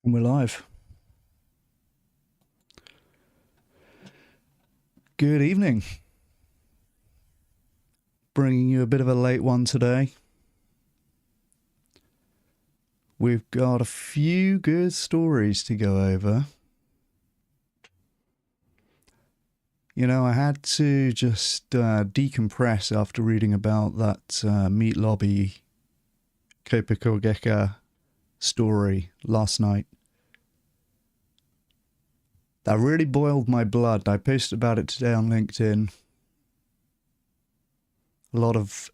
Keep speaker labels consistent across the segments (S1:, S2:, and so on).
S1: And we're live. Good evening. Bringing you a bit of a late one today. We've got a few good stories to go over. You know, I had to just decompress after reading about that meat lobby Copa-Cogeca story last night. That really boiled my blood. I posted about it today on LinkedIn. A lot of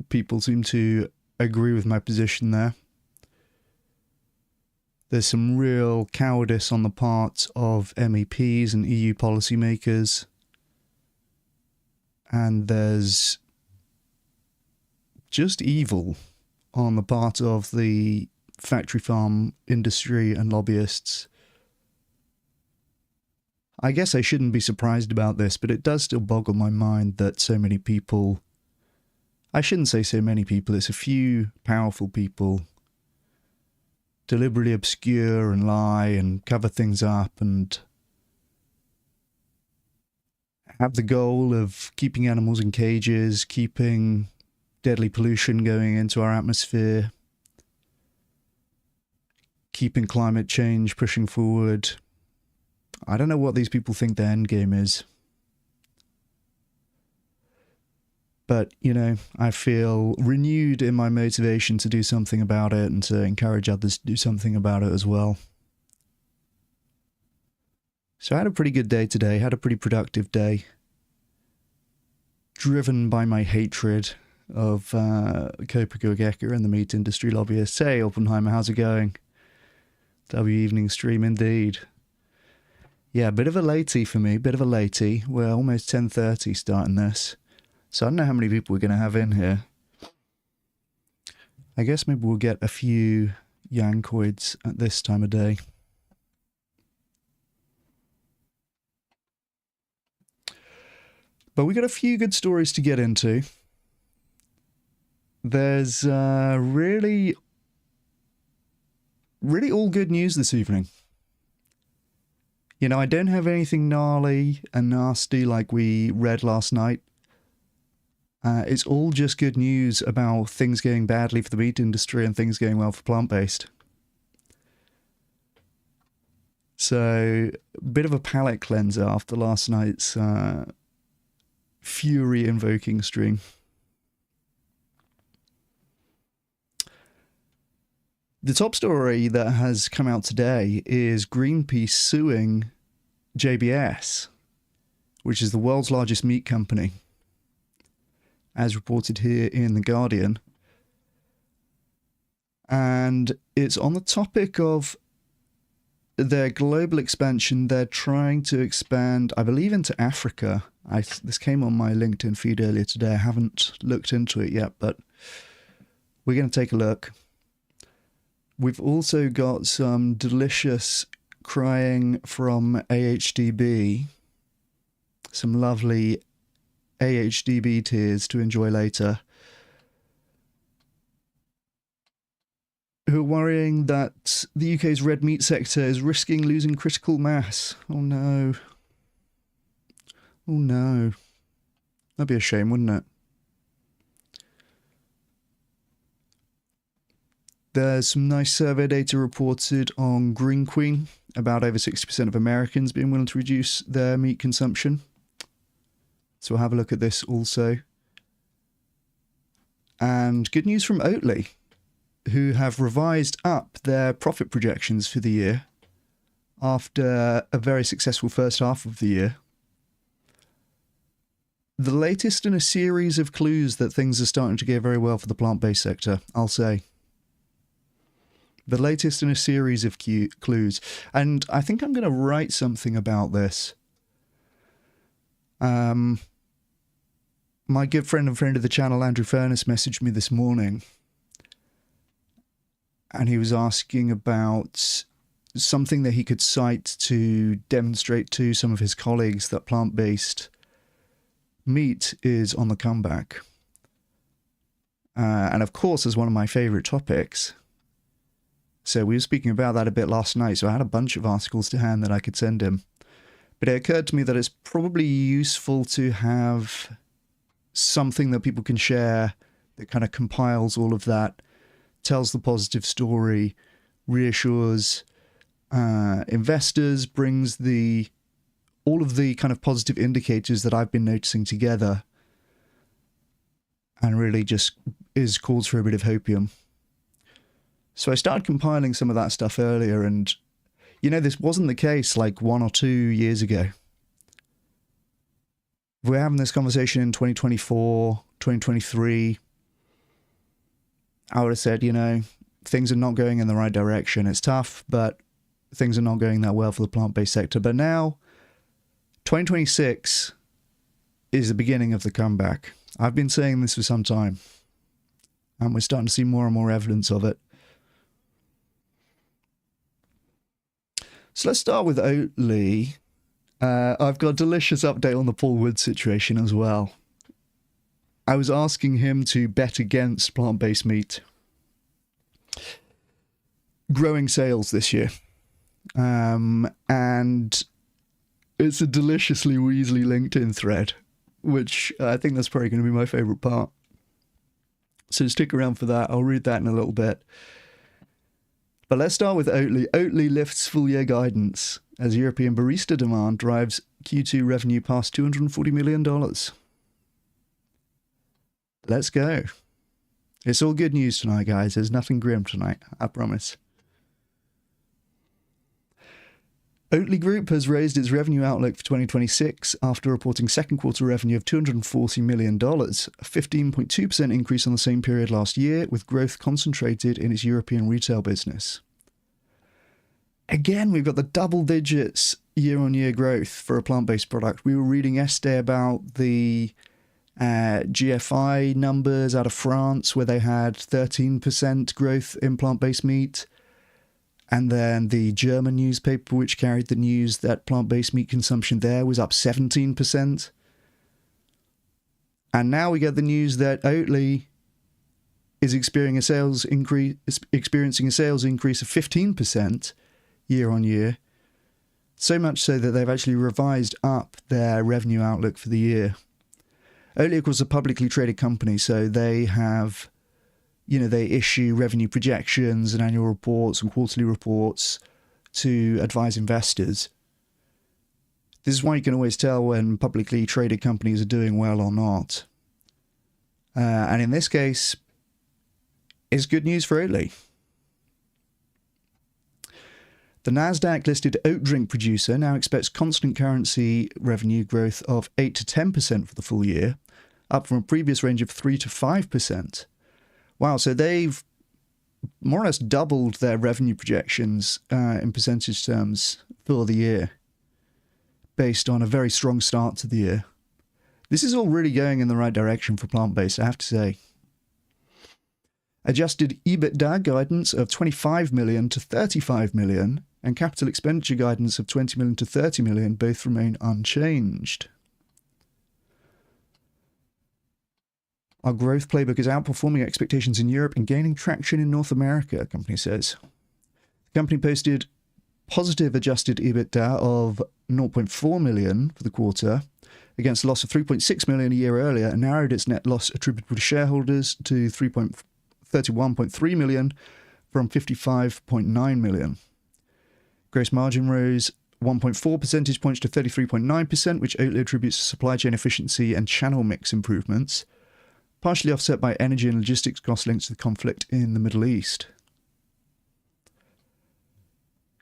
S1: people seem to agree with my position there. There's some real cowardice on the part of MEPs and EU policymakers. And there's just evil on the part of the factory farm industry and lobbyists. I guess I shouldn't be surprised about this, but it does still boggle my mind that so many people, I shouldn't say so many people, it's a few powerful people, deliberately obscure and lie and cover things up and have the goal of keeping animals in cages, keeping deadly pollution going into our atmosphere, keeping climate change pushing forward. I don't know what these people think their end game is. But, you know, I feel renewed in my motivation to do something about it and to encourage others to do something about it as well. So I had a pretty good day today, had a pretty productive day. Driven by my hatred of Copa-Cogeca and the meat industry lobbyists. Hey, Oppenheimer, how's it going? W evening stream indeed. Yeah, a bit of a latey for me, bit of a latey. We're almost 10:30 starting this. So I don't know how many people we're going to have in here. I guess maybe we'll get a few Yankoids at this time of day. But we got a few good stories to get into. There's really all good news this evening. You know, I don't have anything gnarly and nasty like we read last night. It's all just good news about things going badly for the meat industry and things going well for plant-based. So, a bit of a palate cleanser after last night's fury-invoking stream. The top story that has come out today is Greenpeace suing JBS, which is the world's largest meat company, as reported here in The Guardian. And it's on the topic of their global expansion. They're trying to expand, I believe, into Africa. This came on my LinkedIn feed earlier today. I haven't looked into it yet, but we're going to take a look. We've also got some delicious crying from AHDB. Some lovely AHDB tears to enjoy later. Who are worrying that the UK's red meat sector is risking losing critical mass. Oh no. Oh no. That'd be a shame, wouldn't it? There's some nice survey data reported on Green Queen, about over 60% of Americans being willing to reduce their meat consumption. So we'll have a look at this also. And good news from Oatly, who have revised up their profit projections for the year after a very successful first half of the year. The latest in a series of clues that things are starting to go very well for the plant-based sector, I'll say. The latest in a series of clues. And I think I'm going to write something about this. My good friend and friend of the channel, Andrew Furness, messaged me this morning. And he was asking about something that he could cite to demonstrate to some of his colleagues that plant-based meat is on the comeback. And of course, as one of my favourite topics, So we were speaking about that a bit last night, so I had a bunch of articles to hand that I could send him. But it occurred to me that it's probably useful to have something that people can share that kind of compiles all of that, tells the positive story, reassures investors, brings all of the kind of positive indicators that I've been noticing together, and really just is cause for a bit of hopium. So I started compiling some of that stuff earlier, and this wasn't the case like 1 or 2 years ago. If we're having this conversation in 2024, 2023, I would have said, things are not going in the right direction. It's tough, but things are not going that well for the plant-based sector. But now, 2026 is the beginning of the comeback. I've been saying this for some time, and we're starting to see more and more evidence of it. So let's start with Oatly. I've got a delicious update on the Paul Wood situation as well. I was asking him to bet against plant-based meat growing sales this year. And it's a deliciously Weasley LinkedIn thread, which I think that's probably going to be my favourite part. So stick around for that. I'll read that in a little bit. But let's start with Oatly. Oatly lifts full-year guidance as European barista demand drives Q2 revenue past $240 million. Let's go. It's all good news tonight, guys. There's nothing grim tonight, I promise. Oatly Group has raised its revenue outlook for 2026 after reporting second quarter revenue of $240 million, a 15.2% increase on the same period last year, with growth concentrated in its European retail business. Again, we've got the double digits year-on-year growth for a plant-based product. We were reading yesterday about the GFI numbers out of France, where they had 13% growth in plant-based meat. And then the German newspaper, which carried the news that plant-based meat consumption there was up 17%. And now we get the news that Oatly is experiencing a sales increase of 15% year on year. So much so that they've actually revised up their revenue outlook for the year. Oatly, of course, is a publicly traded company, so they have... they issue revenue projections and annual reports and quarterly reports to advise investors. This is why you can always tell when publicly traded companies are doing well or not. And in this case, it's good news for Oatly. The Nasdaq-listed oat drink producer now expects constant currency revenue growth of 8 to 10% for the full year, up from a previous range of 3 to 5%. Wow, so they've more or less doubled their revenue projections in percentage terms for the year, based on a very strong start to the year. This is all really going in the right direction for plant-based, I have to say. Adjusted EBITDA guidance of $25 million to $35 million and capital expenditure guidance of $20 million to $30 million both remain unchanged. Our growth playbook is outperforming expectations in Europe and gaining traction in North America, the company says. The company posted positive adjusted EBITDA of $0.4 million for the quarter, against a loss of $3.6 million a year earlier, and narrowed its net loss attributable to shareholders to $31.3 million from $55.9 million. Gross margin rose 1.4 percentage points to 33.9%, which Oatly attributes to supply chain efficiency and channel mix improvements, partially offset by energy and logistics costs linked to the conflict in the Middle East.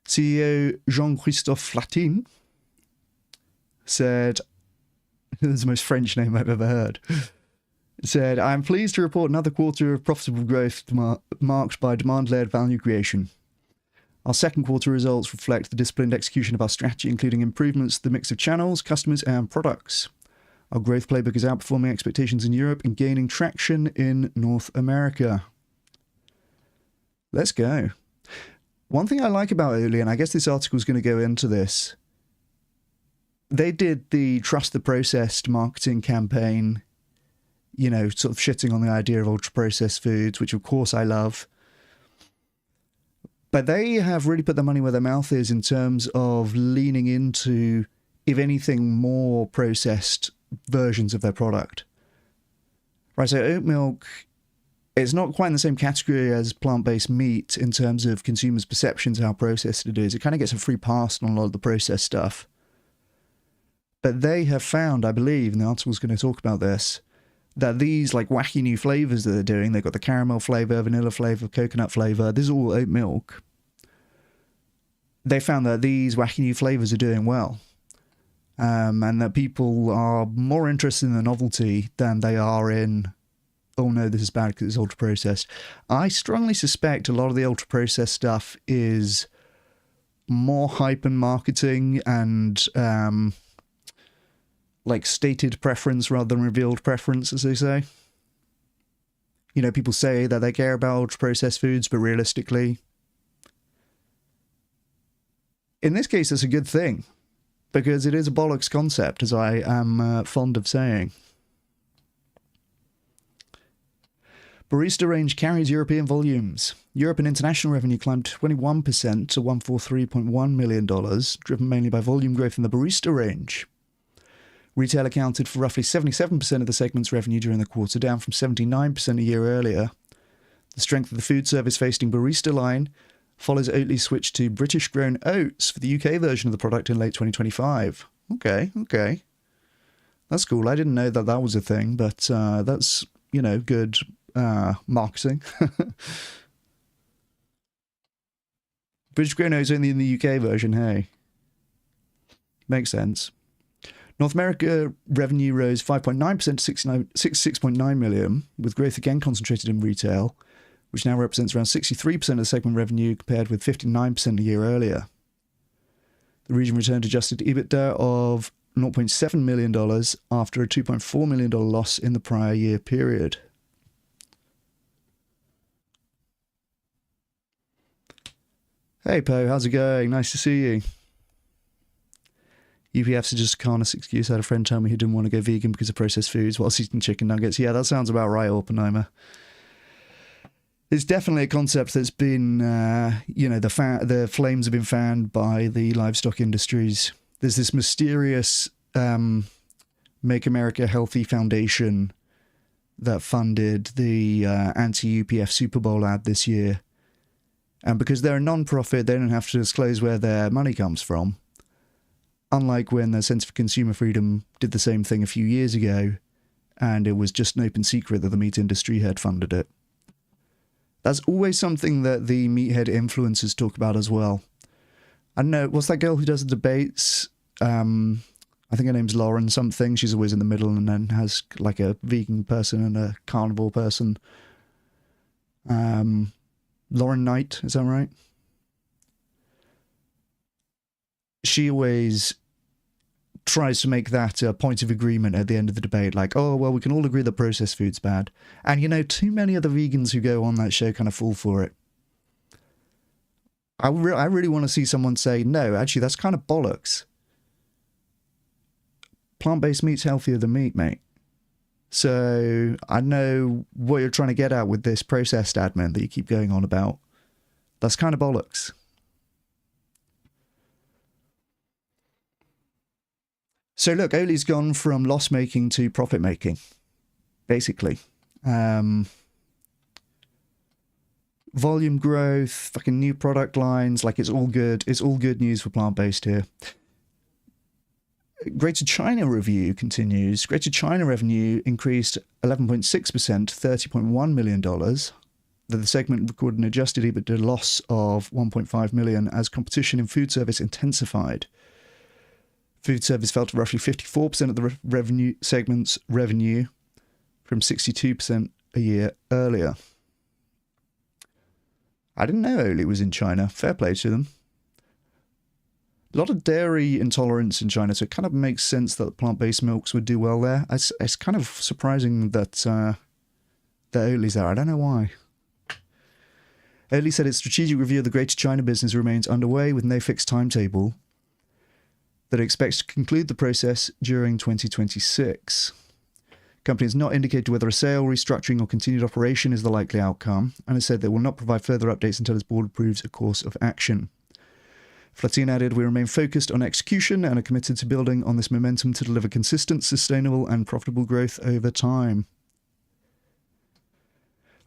S1: CEO Jean-Christophe Flatin said, this is the most French name I've ever heard, said, "I am pleased to report another quarter of profitable growth marked by demand-led value creation. Our second quarter results reflect the disciplined execution of our strategy, including improvements to the mix of channels, customers, and products. Our growth playbook is outperforming expectations in Europe and gaining traction in North America." Let's go. One thing I like about Oatly, and I guess this article is going to go into this, they did the Trust the Processed marketing campaign, you know, sort of shitting on the idea of ultra-processed foods, which of course I love. But they have really put their money where their mouth is in terms of leaning into, if anything, more processed versions of their product. Right, so oat milk, it's not quite in the same category as plant-based meat in terms of consumers' perceptions of how processed it is. It kind of gets a free pass on a lot of the processed stuff. But they have found, I believe, and the article's going to talk about this, that these like wacky new flavors that they're doing, they've got the caramel flavor, vanilla flavor, coconut flavor, this is all oat milk. They found that these wacky new flavors are doing well. And that people are more interested in the novelty than they are in, oh no, this is bad because it's ultra processed. I strongly suspect a lot of the ultra processed stuff is more hype and marketing and like stated preference rather than revealed preference, as they say. You know, people say that they care about ultra processed foods, but realistically, in this case, it's a good thing. Because it is a bollocks concept, as I am fond of saying. Barista range carries European volumes. Europe and international revenue climbed 21% to $143.1 million, driven mainly by volume growth in the barista range. Retail accounted for roughly 77% of the segment's revenue during the quarter, down from 79% a year earlier. The strength of the food service-facing barista line follows Oatly's switch to British-grown oats for the UK version of the product in late 2025. Okay. That's cool. I didn't know that that was a thing, but that's, you know, good marketing. British-grown oats only in the UK version, hey. Makes sense. North America revenue rose 5.9% to $66.9 million, with growth again concentrated in retail, which now represents around 63% of the segment revenue compared with 59% a year earlier. The region returned adjusted EBITDA of $0.7 million after a $2.4 million loss in the prior year period. Hey Po, how's it going? Nice to see you. UPF's just a carnous excuse. I had a friend tell me he didn't want to go vegan because of processed foods whilst eating chicken nuggets. Yeah, that sounds about right, Oppenheimer. It's definitely a concept that's been, you know, the flames have been fanned by the livestock industries. There's this mysterious Make America Healthy Foundation that funded the anti-UPF Super Bowl ad this year. And because they're a non-profit, they don't have to disclose where their money comes from. Unlike when the Centre for Consumer Freedom did the same thing a few years ago, and it was just an open secret that the meat industry had funded it. That's always something that the meathead influencers talk about as well. I don't know, what's that girl who does the debates? I think her name's Lauren something. She's always in the middle and then has like a vegan person and a carnivore person. Lauren Knight, is that right? She always tries to make that a point of agreement at the end of the debate, like, oh, well, we can all agree that processed food's bad. And, you know, too many of the vegans who go on that show kind of fall for it. I really want to see someone say, no, actually, that's kind of bollocks. Plant-based meat's healthier than meat, mate. So I know what you're trying to get at with this processed admin that you keep going on about. That's kind of bollocks. So look, Oatly's gone from loss-making to profit-making, basically. Volume growth, fucking new product lines, like it's all good. It's all good news for plant-based here. Greater China review continues. Greater China revenue increased 11.6% to $30.1 million. The segment recorded an adjusted EBITDA loss of $1.5 million as competition in food service intensified. Food service fell to roughly 54% of the segment's revenue from 62% a year earlier. I didn't know Oatly was in China. Fair play to them. A lot of dairy intolerance in China, so it kind of makes sense that plant-based milks would do well there. It's kind of surprising that Oatly's there. I don't know why. Oatly said its strategic review of the Greater China business remains underway with no fixed timetable, that it expects to conclude the process during 2026. Company has not indicated whether a sale, restructuring, or continued operation is the likely outcome, and has said they will not provide further updates until its board approves a course of action. Flatine added, "We remain focused on execution and are committed to building on this momentum to deliver consistent, sustainable, and profitable growth over time."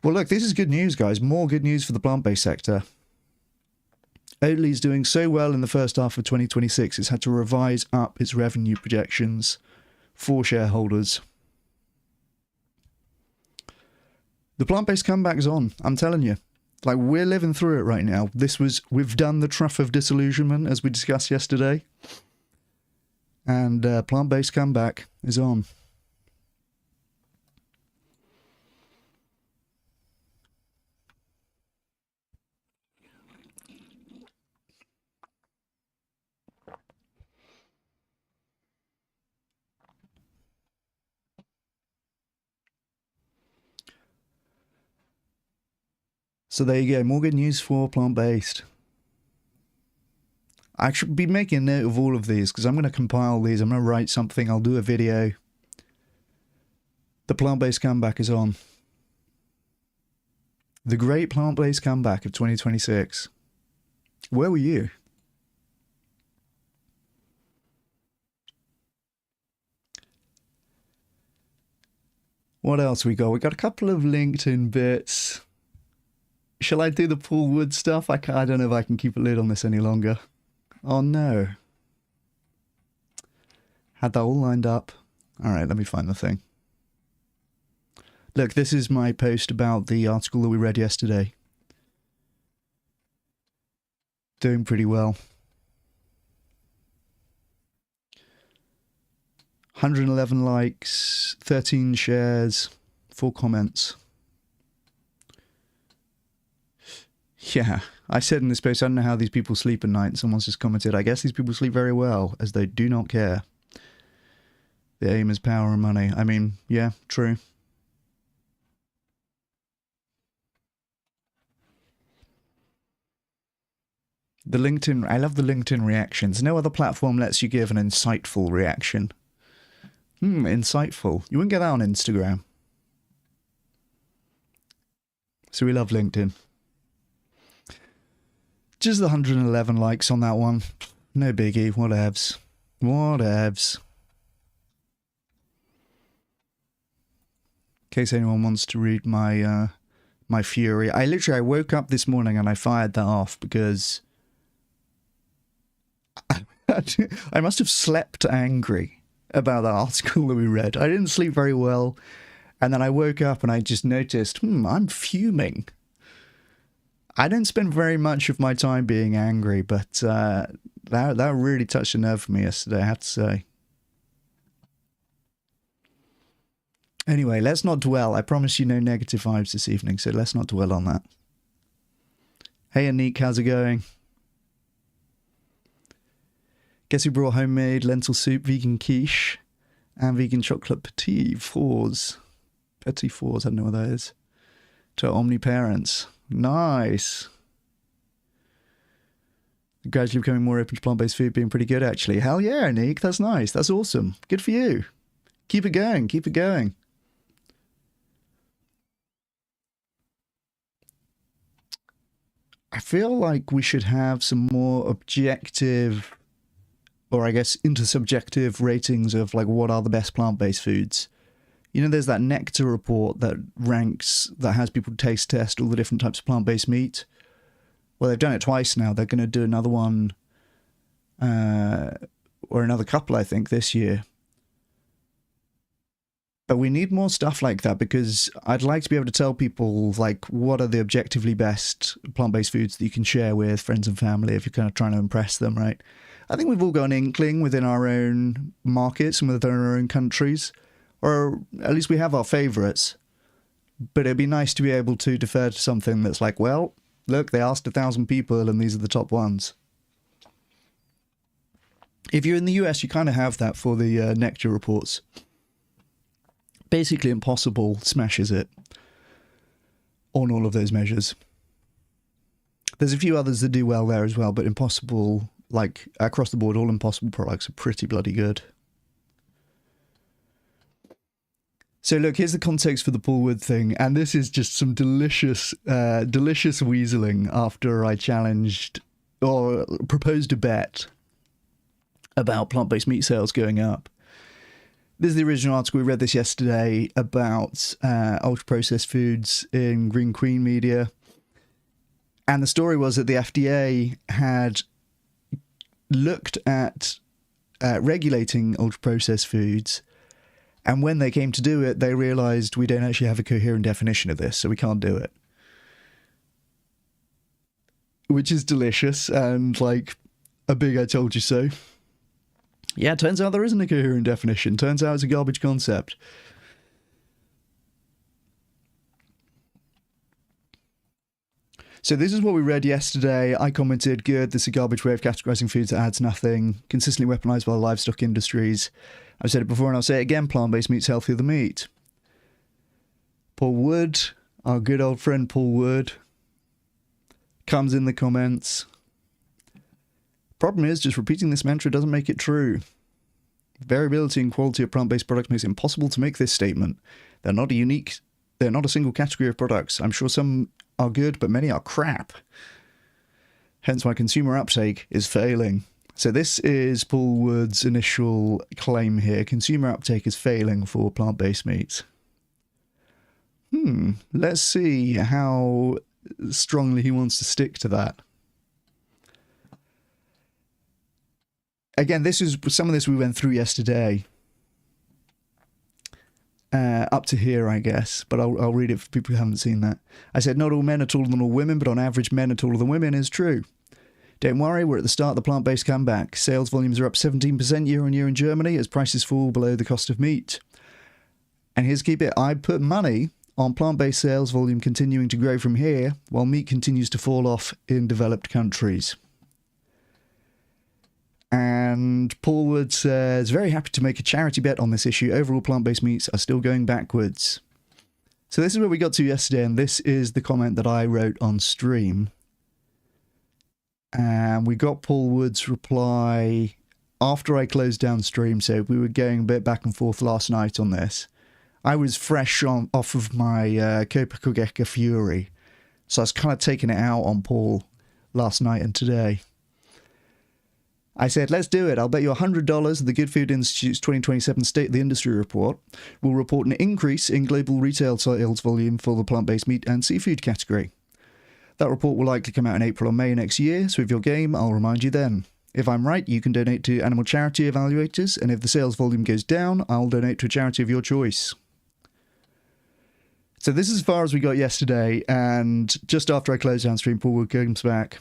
S1: Well, look, this is good news, guys. More good news for the plant-based sector. Oatly is doing so well in the first half of 2026, it's had to revise up its revenue projections for shareholders. The plant-based comeback is on, I'm telling you. Like, we're living through it right now. We've done the trough of disillusionment, as we discussed yesterday. And plant-based comeback is on. So there you go, more good news for plant-based. I should be making a note of all of these because I'm going to compile these. I'm going to write something. I'll do a video. The plant-based comeback is on. The great plant-based comeback of 2026. Where were you? What else we got? We got a couple of LinkedIn bits. Shall I do the Paul Wood stuff? I don't know if I can keep a lid on this any longer. Oh no. Had that all lined up. Alright, let me find the thing. Look, this is my post about the article that we read yesterday. Doing pretty well. 111 likes, 13 shares, 4 comments. Yeah, I said in this post, I don't know how these people sleep at night. Someone's just commented, I guess these people sleep very well, as they do not care. The aim is power and money. I mean, yeah, true. I love the LinkedIn reactions. No other platform lets you give an insightful reaction. Insightful. You wouldn't get that on Instagram. So we love LinkedIn. Just the 111 likes on that one. No biggie. Whatevs. Whatevs. In case anyone wants to read my my fury. I woke up this morning and I fired that off because I must have slept angry about that article that we read. I didn't sleep very well. And then I woke up and I just noticed, I'm fuming. I don't spend very much of my time being angry, but that really touched a nerve for me yesterday, I have to say. Anyway, let's not dwell. I promise you no negative vibes this evening, so let's not dwell on that. Hey, Anik, how's it going? Guess who brought homemade lentil soup, vegan quiche, and vegan chocolate petit fours? Petit fours, I don't know what that is. To our Omni parents. Nice. Gradually becoming more open to plant-based food, being pretty good, actually. Hell yeah, Anik, that's nice. That's awesome. Good for you. Keep it going. Keep it going. I feel like we should have some more objective, or I guess intersubjective ratings of like what are the best plant-based foods. You know, there's that Nectar report that ranks, that has people taste test all the different types of plant-based meat. Well, they've done it twice now. They're going to do another one, or another couple, I think, this year. But we need more stuff like that because I'd like to be able to tell people, like, what are the objectively best plant-based foods that you can share with friends and family if you're kind of trying to impress them, right? I think we've all got an inkling within our own markets and within our own countries. Or at least we have our favourites. But it'd be nice to be able to defer to something that's like, well, look, they asked 1,000 people and these are the top ones. If you're in the US, you kind of have that for the Nectar reports. Basically, Impossible smashes it on all of those measures. There's a few others that do well there as well, but Impossible, like across the board, all Impossible products are pretty bloody good. So look, here's the context for the Paul Wood thing, and this is just some delicious weaseling after I challenged or proposed a bet about plant-based meat sales going up. This is the original article. We read this yesterday about ultra-processed foods in Green Queen media. And the story was that the FDA had looked at regulating ultra-processed foods, and when they came to do it, they realised we don't actually have a coherent definition of this, so we can't do it. Which is delicious, and like a big I told you so. Yeah, turns out there isn't a coherent definition. Turns out it's a garbage concept. So this is what we read yesterday. I commented, good, this is a garbage way of categorising foods that adds nothing, consistently weaponised by the livestock industries. I've said it before and I'll say it again, plant-based meat's healthier than meat. Paul Wood, our good old friend Paul Wood, comes in the comments. Problem is, just repeating this mantra doesn't make it true. Variability in quality of plant-based products makes it impossible to make this statement. They're not a single category of products. I'm sure some are good, but many are crap. Hence why consumer uptake is failing. So this is Paul Wood's initial claim here. Consumer uptake is failing for plant-based meats. Let's see how strongly he wants to stick to that. Again, this is some of this we went through yesterday. Up to here, I guess, but I'll read it for people who haven't seen that. I said, not all men are taller than all women, but on average, men are taller than women is true. Don't worry, we're at the start of the plant-based comeback. Sales volumes are up 17% year on year in Germany as prices fall below the cost of meat. And here's keep it, I put money on plant-based sales volume continuing to grow from here, while meat continues to fall off in developed countries. And Paul Wood says, very happy to make a charity bet on this issue. Overall, plant-based meats are still going backwards. So this is where we got to yesterday, and this is the comment that I wrote on stream. And we got Paul Wood's reply after I closed down stream, so we were going a bit back and forth last night on this. I was fresh off of my Copa-Cogeca fury, so I was kind of taking it out on Paul last night and today. I said, let's do it. I'll bet you $100 the Good Food Institute's 2027 State of the Industry report will report an increase in global retail sales volume for the plant-based meat and seafood category. That report will likely come out in April or May next year, so if you're game, I'll remind you then. If I'm right, you can donate to animal charity evaluators, and if the sales volume goes down, I'll donate to a charity of your choice. So this is as far as we got yesterday, and just after I closed down stream, Paul Wood comes back.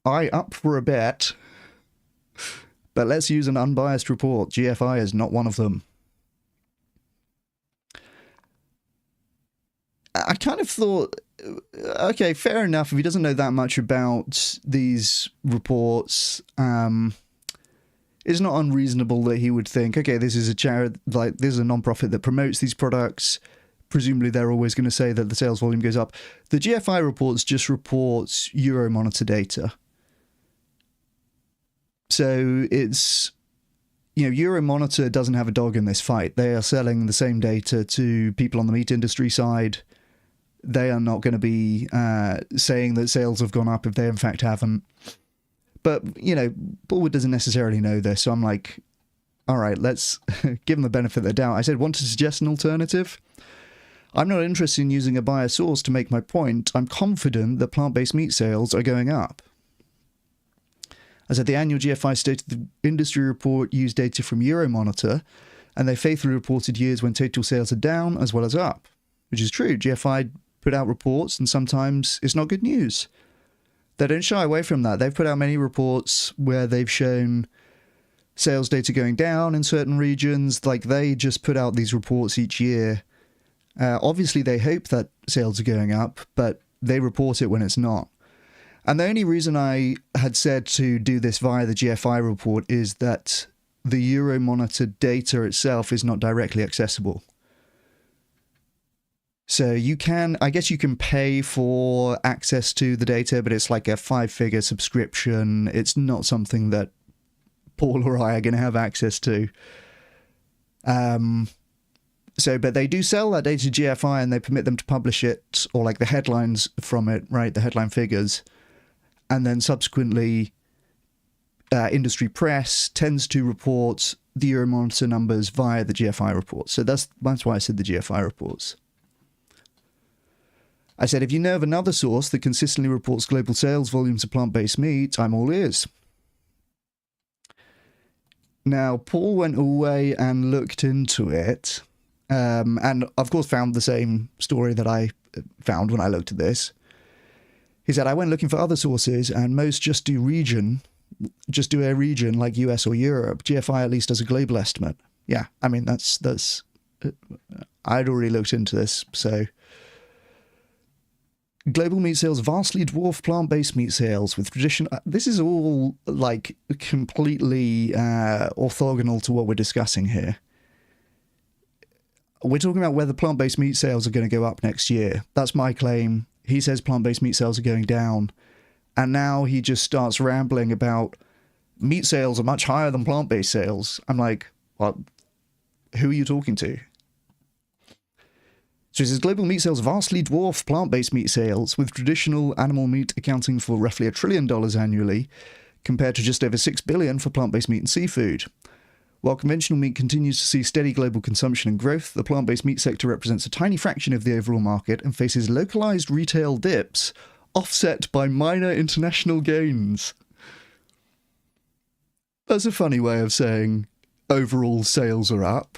S1: I up for a bet, but let's use an unbiased report. GFI is not one of them. I kind of thought, okay, fair enough. If he doesn't know that much about these reports, it's not unreasonable that he would think, okay, this is a charity, like this is a non-profit that promotes these products. Presumably they're always going to say that the sales volume goes up. The GFI reports just reports Euromonitor data. So it's, Euromonitor doesn't have a dog in this fight. They are selling the same data to people on the meat industry side. They are not going to be saying that sales have gone up if they in fact haven't. But, Paul Wood doesn't necessarily know this. So I'm like, all right, let's give him the benefit of the doubt. I said, want to suggest an alternative? I'm not interested in using a biased source to make my point. I'm confident that plant-based meat sales are going up. I said the annual GFI State of the Industry report used data from Euromonitor, and they faithfully reported years when total sales are down as well as up, which is true. GFI put out reports, and sometimes it's not good news. They don't shy away from that. They've put out many reports where they've shown sales data going down in certain regions. Like, they just put out these reports each year. Obviously, they hope that sales are going up, but they report it when it's not. And the only reason I had said to do this via the GFI report is that the Euromonitor data itself is not directly accessible. So I guess you can pay for access to the data, but it's like a 5-figure subscription. It's not something that Paul or I are going to have access to. So, but they do sell that data to GFI and they permit them to publish it, or like the headlines from it, right? The headline figures. And then subsequently, industry press tends to report the Euromonitor numbers via the GFI reports. So that's why I said the GFI reports. I said, if you know of another source that consistently reports global sales volumes of plant-based meat, I'm all ears. Now, Paul went away and looked into it, and of course found the same story that I found when I looked at this. He said, I went looking for other sources, and most just do a region like US or Europe. GFI at least does a global estimate. Yeah, I mean, that's I'd already looked into this, so... Global meat sales vastly dwarf plant-based meat sales with traditional... This is all, like, completely orthogonal to what we're discussing here. We're talking about whether plant-based meat sales are going to go up next year. That's my claim. He says plant-based meat sales are going down. And now he just starts rambling about meat sales are much higher than plant-based sales. I'm like, what? Who are you talking to? So he says, global meat sales vastly dwarf plant-based meat sales, with traditional animal meat accounting for roughly $1 trillion annually, compared to just over $6 billion for plant-based meat and seafood. While conventional meat continues to see steady global consumption and growth, the plant-based meat sector represents a tiny fraction of the overall market and faces localized retail dips, offset by minor international gains. That's a funny way of saying overall sales are up.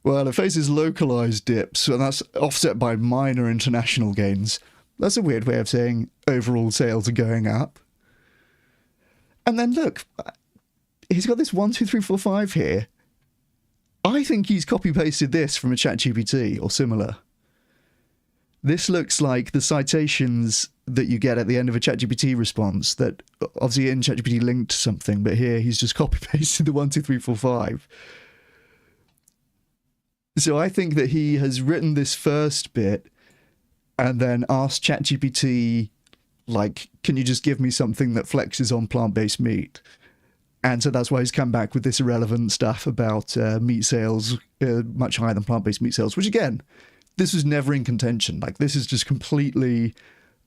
S1: Well, it faces localized dips, and that's offset by minor international gains. That's a weird way of saying overall sales are going up. And then look, he's got this 1, 2, 3, 4, 5 here. I think he's copy-pasted this from a ChatGPT or similar. This looks like the citations that you get at the end of a ChatGPT response that obviously in ChatGPT linked to something, but here he's just copy-pasted the 1, 2, 3, 4, 5. So I think that he has written this first bit and then asked ChatGPT, like, can you just give me something that flexes on plant-based meat? And so that's why he's come back with this irrelevant stuff about meat sales much higher than plant-based meat sales, which again, this was never in contention. Like, this is just completely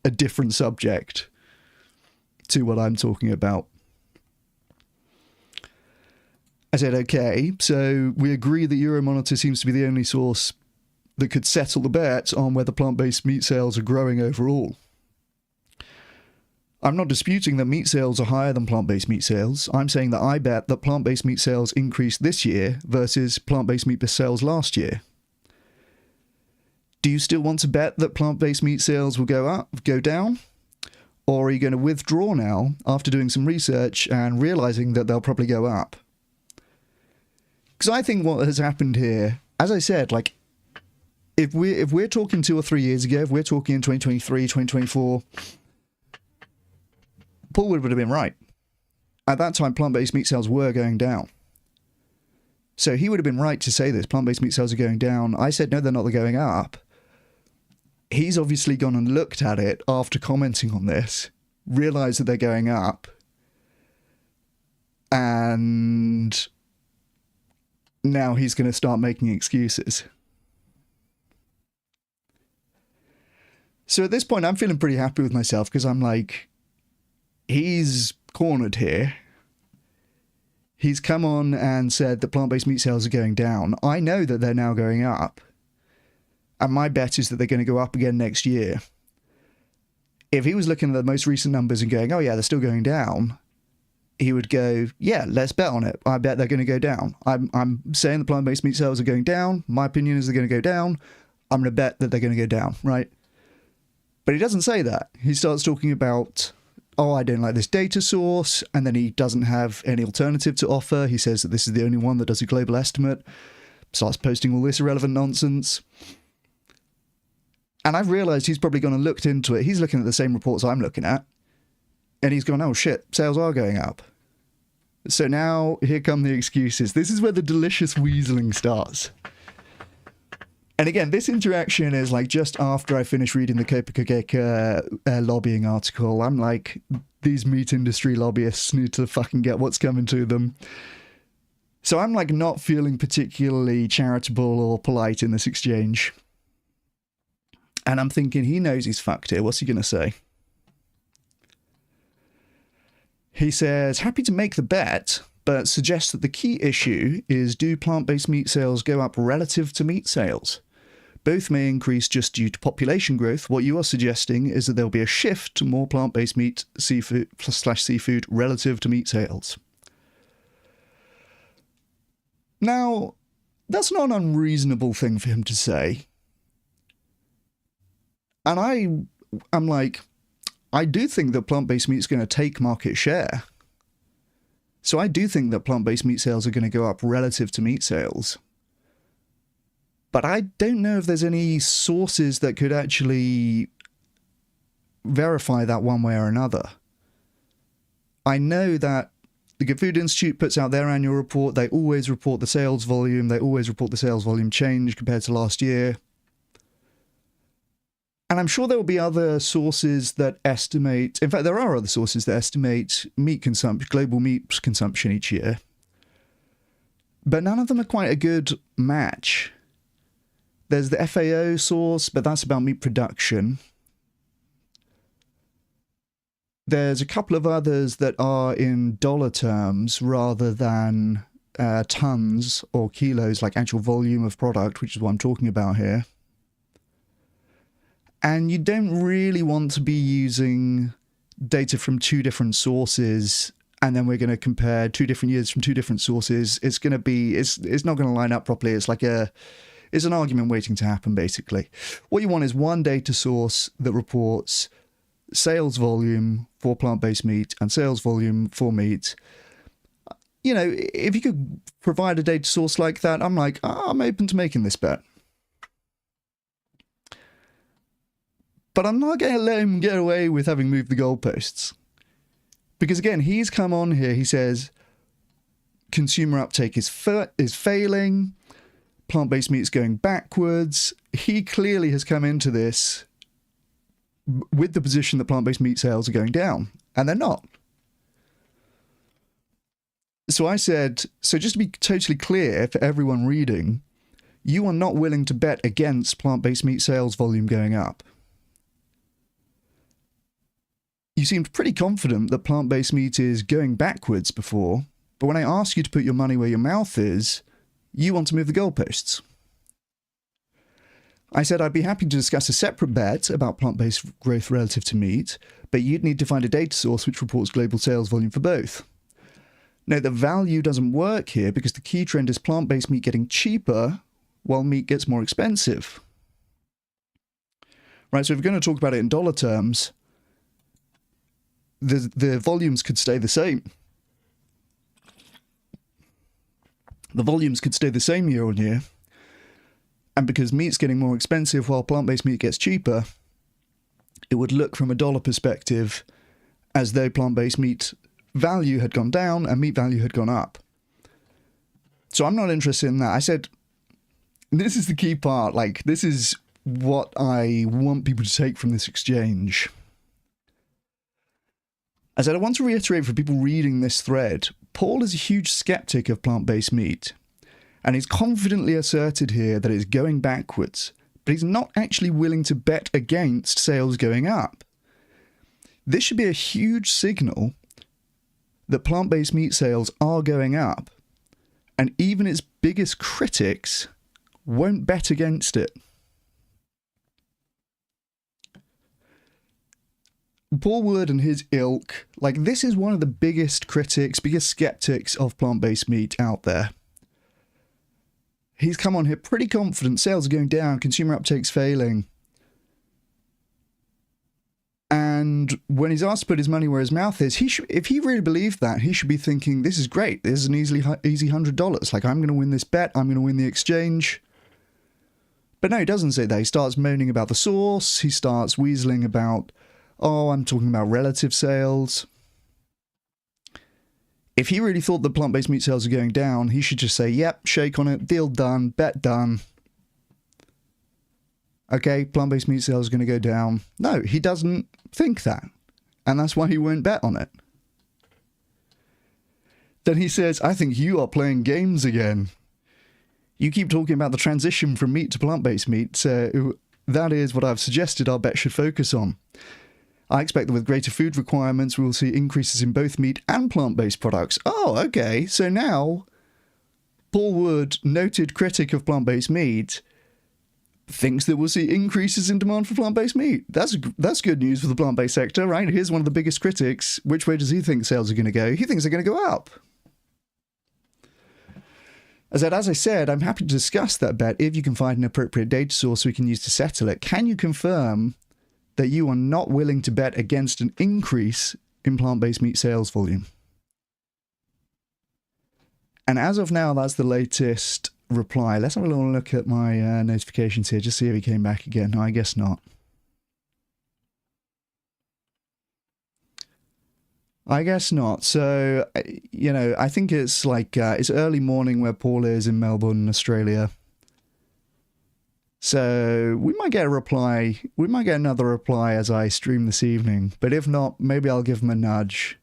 S1: a different subject to what I'm talking about. I said, okay, so we agree that Euromonitor seems to be the only source that could settle the bet on whether plant-based meat sales are growing overall. I'm not disputing that meat sales are higher than plant-based meat sales. I'm saying that I bet that plant-based meat sales increased this year versus plant-based meat sales last year. Do you still want to bet that plant-based meat sales will go down? Or are you going to withdraw now after doing some research and realizing that they'll probably go up? Because I think what has happened here, as I said, like, if we're talking 2 or 3 years ago, if we're talking in 2023, 2024, Paul would have been right. At that time, plant-based meat sales were going down. So he would have been right to say this, plant-based meat sales are going down. I said, no, they're not, they're going up. He's obviously gone and looked at it after commenting on this, realised that they're going up, and now he's going to start making excuses. So at this point, I'm feeling pretty happy with myself because I'm like, he's cornered here. He's come on and said that plant-based meat sales are going down. I know that they're now going up. And my bet is that they're going to go up again next year. If he was looking at the most recent numbers and going, oh yeah, they're still going down, he would go, yeah, let's bet on it. I bet they're going to go down. I'm saying the plant-based meat sales are going down. My opinion is they're going to go down. I'm going to bet that they're going to go down, right? But he doesn't say that. He starts talking about, oh, I don't like this data source, and then he doesn't have any alternative to offer. He says that this is the only one that does a global estimate. Starts posting all this irrelevant nonsense. And I've realised he's probably gone and looked into it. He's looking at the same reports I'm looking at. And he's gone, oh shit, sales are going up. So now, here come the excuses. This is where the delicious weaseling starts. And again, this interaction is like just after I finished reading the Coca-Cola lobbying article. I'm like, these meat industry lobbyists need to fucking get what's coming to them. So I'm like not feeling particularly charitable or polite in this exchange. And I'm thinking, he knows he's fucked here. What's he going to say? He says, happy to make the bet, but suggests that the key issue is, do plant-based meat sales go up relative to meat sales? Both may increase just due to population growth. What you are suggesting is that there will be a shift to more plant-based meat, seafood relative to meat sales. Now, that's not an unreasonable thing for him to say. And I'm like, I do think that plant-based meat is going to take market share. So I do think that plant-based meat sales are going to go up relative to meat sales. But I don't know if there's any sources that could actually verify that one way or another. I know that the Good Food Institute puts out their annual report. They always report the sales volume. They always report the sales volume change compared to last year. And I'm sure there will be other sources that estimate, in fact, there are other sources that estimate meat consumption, global meat consumption each year. But none of them are quite a good match. There's the FAO source, but that's about meat production. There's a couple of others that are in dollar terms rather than tons or kilos, like actual volume of product, which is what I'm talking about here. And you don't really want to be using data from two different sources, and then we're going to compare 2 different years from 2 different sources. It's going to be, it's not going to line up properly. It's like it's an argument waiting to happen, basically. What you want is one data source that reports sales volume for plant-based meat and sales volume for meat. You know, if you could provide a data source like that, I'm like, I'm open to making this bet. But I'm not going to let him get away with having moved the goalposts. Because again, he's come on here, he says, consumer uptake is failing, plant-based meat is going backwards. He clearly has come into this with the position that plant-based meat sales are going down, and they're not. So I said, so just to be totally clear for everyone reading, you are not willing to bet against plant-based meat sales volume going up. You seemed pretty confident that plant-based meat is going backwards before, but when I ask you to put your money where your mouth is, you want to move the goalposts. I said I'd be happy to discuss a separate bet about plant-based growth relative to meat, but you'd need to find a data source which reports global sales volume for both. Note that value doesn't work here because the key trend is plant-based meat getting cheaper while meat gets more expensive. Right, so if we're going to talk about it in dollar terms, the volumes could stay the same. The volumes could stay the same year on year. And because meat's getting more expensive while plant-based meat gets cheaper, it would look from a dollar perspective as though plant-based meat value had gone down and meat value had gone up. So I'm not interested in that. I said, this is the key part. Like, this is what I want people to take from this exchange. I said, I want to reiterate for people reading this thread, Paul is a huge skeptic of plant-based meat, and he's confidently asserted here that it's going backwards, but he's not actually willing to bet against sales going up. This should be a huge signal that plant-based meat sales are going up, and even its biggest critics won't bet against it. Paul Wood and his ilk, like, this is one of the biggest critics, biggest skeptics of plant-based meat out there. He's come on here pretty confident, sales are going down, consumer uptake's failing. And when he's asked to put his money where his mouth is, if he really believed that, he should be thinking, this is great, this is an easy $100. Like, I'm going to win this bet, I'm going to win the exchange. But no, he doesn't say that. He starts moaning about the source, he starts weaseling about, oh, I'm talking about relative sales. If he really thought that plant-based meat sales are going down, he should just say, yep, shake on it, deal done, bet done. Okay, plant-based meat sales are going to go down. No, he doesn't think that. And that's why he won't bet on it. Then he says, I think you are playing games again. You keep talking about the transition from meat to plant-based meat, so that is what I've suggested our bet should focus on. I expect that with greater food requirements, we will see increases in both meat and plant-based products. Oh, okay. So now, Paul Wood, noted critic of plant-based meat, thinks that we'll see increases in demand for plant-based meat. That's good news for the plant-based sector, right? Here's one of the biggest critics. Which way does he think sales are going to go? He thinks they're going to go up. As I said, I'm happy to discuss that bet if you can find an appropriate data source we can use to settle it. Can you confirm that you are not willing to bet against an increase in plant-based meat sales volume? And as of now, that's the latest reply. Let's have a little look at my notifications here, just see if he came back again. No, I guess not. I guess not. So, you know, I think it's like, it's early morning where Paul is in Melbourne, Australia. So we might get a reply. We might get another reply as I stream this evening. But if not, maybe I'll give him a nudge.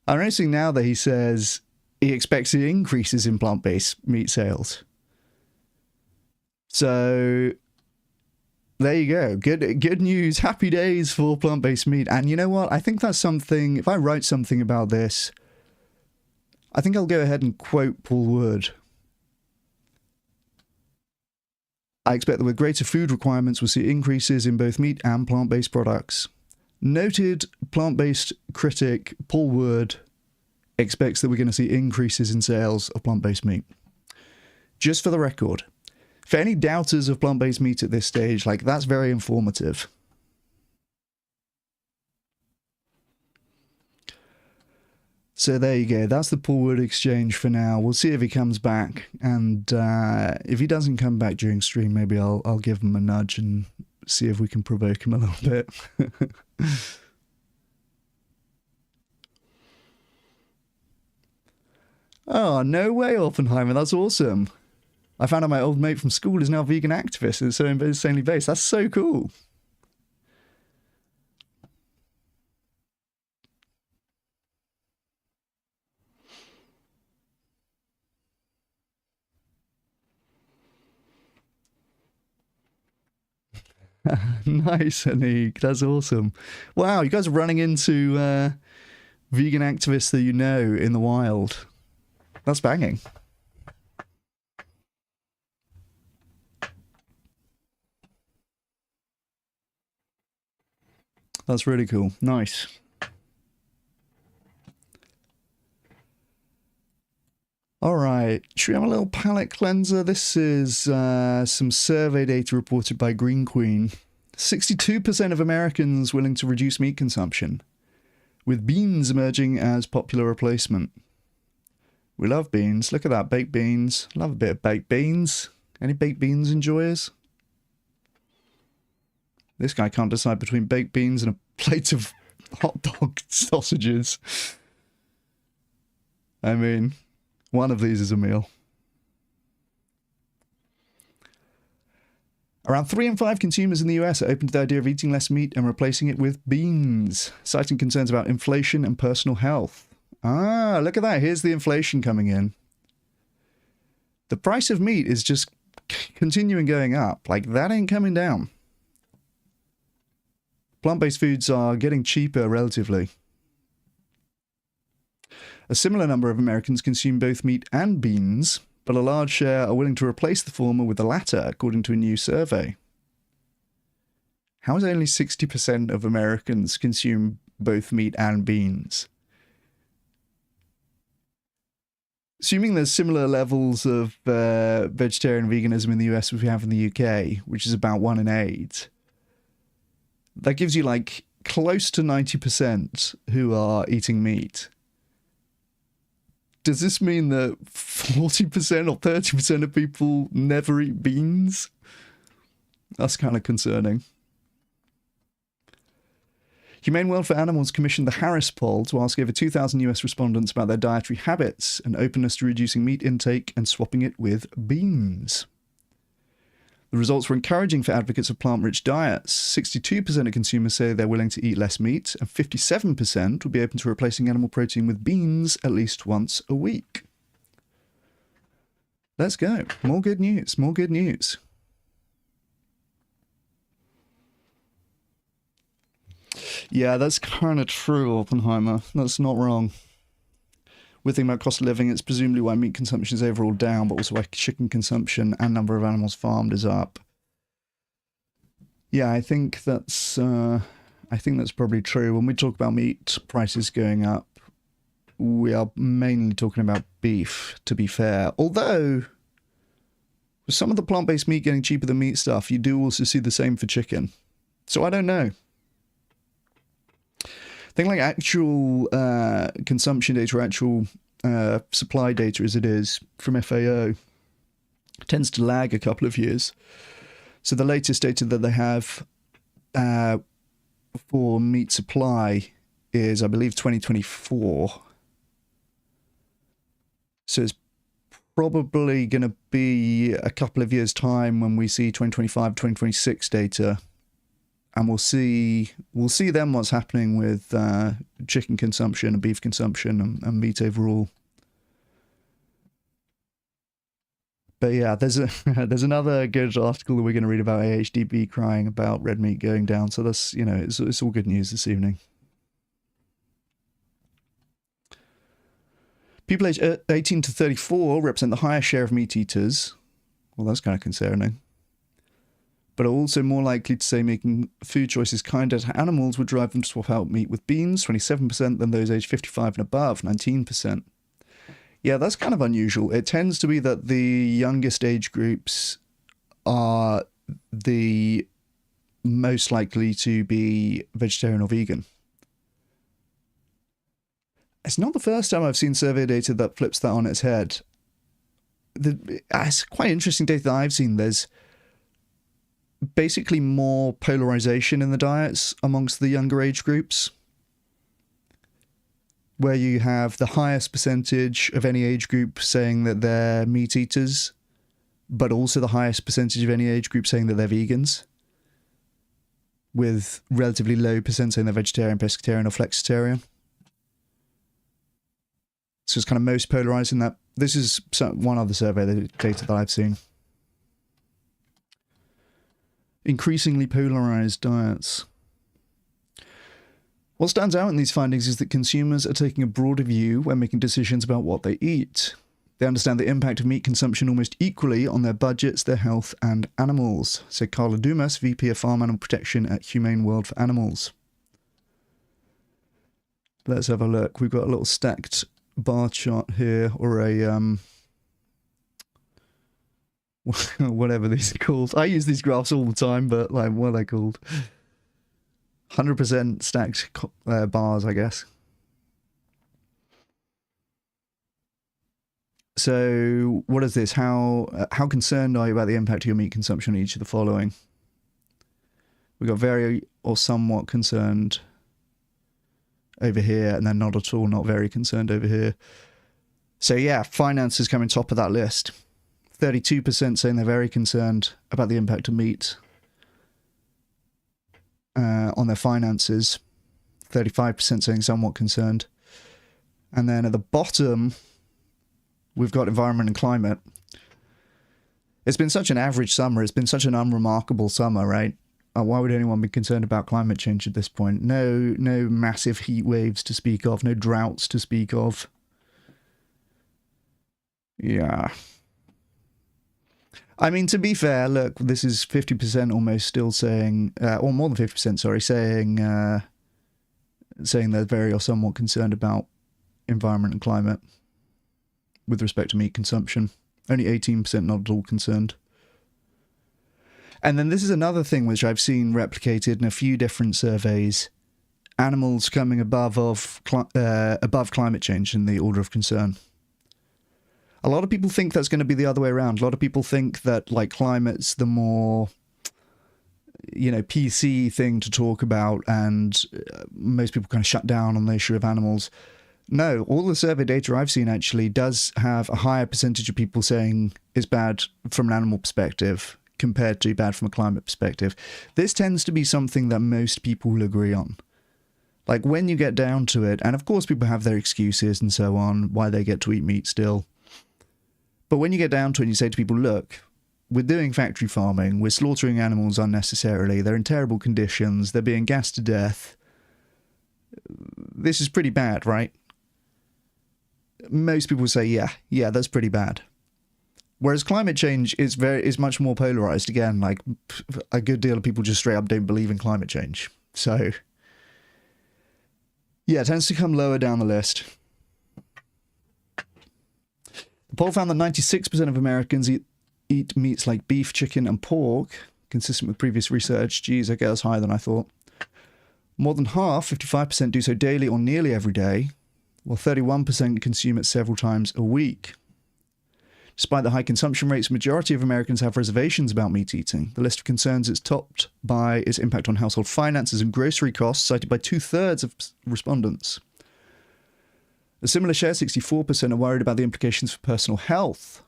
S1: I'm noticing now that he says he expects increases in plant-based meat sales. So there you go. Good news. Happy days for plant-based meat. And you know what? I think that's something, if I write something about this, I think I'll go ahead and quote Paul Wood. I expect that with greater food requirements, we'll see increases in both meat and plant-based products. Noted plant-based critic Paul Wood expects that we're going to see increases in sales of plant-based meat. Just for the record, for any doubters of plant-based meat at this stage, like, that's very informative. So there you go. That's the Paul Wood exchange for now. We'll see if he comes back, and if he doesn't come back during stream, maybe I'll give him a nudge and see if we can provoke him a little bit. Oh, no way, Oppenheimer. That's awesome. I found out my old mate from school is now a vegan activist, and so insanely based. That's so cool. Nice, Anik. That's awesome. Wow, you guys are running into vegan activists that you know in the wild. That's banging. That's really cool. Nice. All right, should we have a little palate cleanser? This is some survey data reported by Green Queen. 62% of Americans willing to reduce meat consumption, with beans emerging as popular replacement. We love beans. Look at that, baked beans. Love a bit of baked beans. Any baked beans enjoyers? This guy can't decide between baked beans and a plate of hot dog sausages. I mean, one of these is a meal. Around 3 in 5 consumers in the US are open to the idea of eating less meat and replacing it with beans, citing concerns about inflation and personal health. Ah, look at that. Here's the inflation coming in. The price of meat is just continuing going up. Like, that ain't coming down. Plant-based foods are getting cheaper relatively. A similar number of Americans consume both meat and beans, but a large share are willing to replace the former with the latter, according to a new survey. How is only 60% of Americans consume both meat and beans? Assuming there's similar levels of vegetarian veganism in the US as we have in the UK, which is about 1 in 8, that gives you like close to 90% who are eating meat. Does this mean that 40% or 30% of people never eat beans? That's kind of concerning. Humane World for Animals commissioned the Harris poll to ask over 2,000 US respondents about their dietary habits and openness to reducing meat intake and swapping it with beans. The results were encouraging for advocates of plant-rich diets. 62% of consumers say they're willing to eat less meat, and 57% would be open to replacing animal protein with beans at least once a week. Let's go. More good news. More good news. Yeah, that's kind of true, Oppenheimer. That's not wrong. We're thinking about cost of living. It's presumably why meat consumption is overall down, but also why chicken consumption and number of animals farmed is up. Yeah, I think that's probably true. When we talk about meat prices going up, we are mainly talking about beef, to be fair. Although, with some of the plant-based meat getting cheaper than meat stuff, you do also see the same for chicken. So I don't know. I think like actual consumption data or actual supply data as it is from FAO tends to lag a couple of years. So the latest data that they have for meat supply is, I believe, 2024. So it's probably going to be a couple of years' time when we see 2025, 2026 data. And we'll see then what's happening with chicken consumption and beef consumption and meat overall. But yeah, there's another good article that we're going to read about AHDB crying about red meat going down. So that's, you know, it's all good news this evening. People aged 18 to 34 represent the highest share of meat eaters. Well, that's kind of concerning. But are also more likely to say making food choices kinder to animals would drive them to swap out meat with beans, 27%, than those aged 55 and above, 19%. Yeah, that's kind of unusual. It tends to be that the youngest age groups are the most likely to be vegetarian or vegan. It's not the first time I've seen survey data that flips that on its head. It's quite interesting data that I've seen. There's basically more polarization in the diets amongst the younger age groups, where you have the highest percentage of any age group saying that they're meat eaters, but also the highest percentage of any age group saying that they're vegans, with relatively low percent saying they're vegetarian, pescatarian, or flexitarian. So it's kind of most polarized in that. This is one other survey data that I've seen. Increasingly polarized diets. What stands out in these findings is that consumers are taking a broader view when making decisions about what they eat. They understand the impact of meat consumption almost equally on their budgets, their health, and animals, said Carla Dumas, VP of Farm Animal Protection at Humane World for Animals. Let's have a look. We've got a little stacked bar chart here, or a whatever these are called. I use these graphs all the time, but like, what are they called? 100% stacked bars, I guess. So what is this? How concerned are you about the impact of your meat consumption on each of the following? We've got very or somewhat concerned over here, and then not at all, not very concerned over here. So yeah, finances coming top of that list. 32% saying they're very concerned about the impact of meat on their finances. 35% saying somewhat concerned. And then at the bottom, we've got environment and climate. It's been such an average summer. It's been such an unremarkable summer, right? Why would anyone be concerned about climate change at this point? No massive heat waves to speak of. No droughts to speak of. Yeah. I mean, to be fair, look, this is 50% almost still saying, or more than 50%, sorry, saying they're very or somewhat concerned about environment and climate with respect to meat consumption. Only 18% not at all concerned. And then this is another thing which I've seen replicated in a few different surveys. Animals coming above climate change in the order of concern. A lot of people think that's going to be the other way around. A lot of people think that like climate's the more, PC thing to talk about, and most people kind of shut down on the issue of animals. No, all the survey data I've seen actually does have a higher percentage of people saying it's bad from an animal perspective compared to bad from a climate perspective. This tends to be something that most people will agree on. Like, when you get down to it, and of course people have their excuses and so on, why they get to eat meat still. But when you get down to it and you say to people, look, we're doing factory farming, we're slaughtering animals unnecessarily, they're in terrible conditions, they're being gassed to death. This is pretty bad, right? Most people say, yeah, that's pretty bad. Whereas climate change is much more polarized. Again, like, a good deal of people just straight up don't believe in climate change. So, yeah, it tends to come lower down the list. The poll found that 96% of Americans eat meats like beef, chicken, and pork, consistent with previous research. Geez, I guess higher than I thought. More than half, 55%, do so daily or nearly every day, while 31% consume it several times a week. Despite the high consumption rates, the majority of Americans have reservations about meat eating. The list of concerns is topped by its impact on household finances and grocery costs, cited by 2/3 of respondents. A similar share, 64%, are worried about the implications for personal health.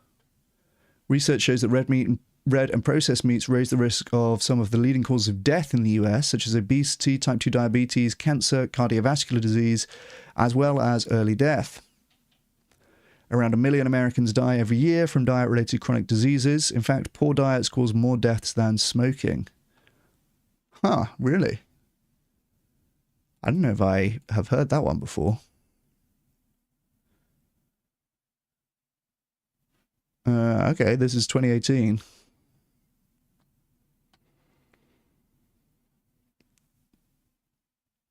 S1: Research shows that red and processed meats raise the risk of some of the leading causes of death in the US, such as obesity, type 2 diabetes, cancer, cardiovascular disease, as well as early death. Around 1 million Americans die every year from diet-related chronic diseases. In fact, poor diets cause more deaths than smoking. Huh, really? I don't know if I have heard that one before. Okay, this is 2018.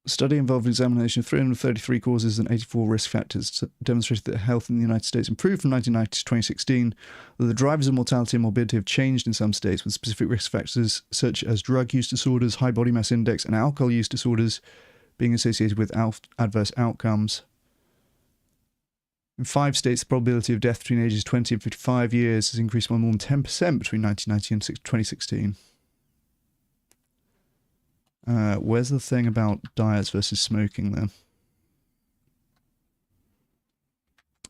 S1: A study involved examination of 333 causes and 84 risk factors demonstrated that health in the United States improved from 1990 to 2016, though the drivers of mortality and morbidity have changed in some states, with specific risk factors such as drug use disorders, high body mass index, and alcohol use disorders being associated with adverse outcomes. In 5 states, the probability of death between ages 20 and 55 years has increased by more than 10% between 1990 and 2016. Where's the thing about diets versus smoking then?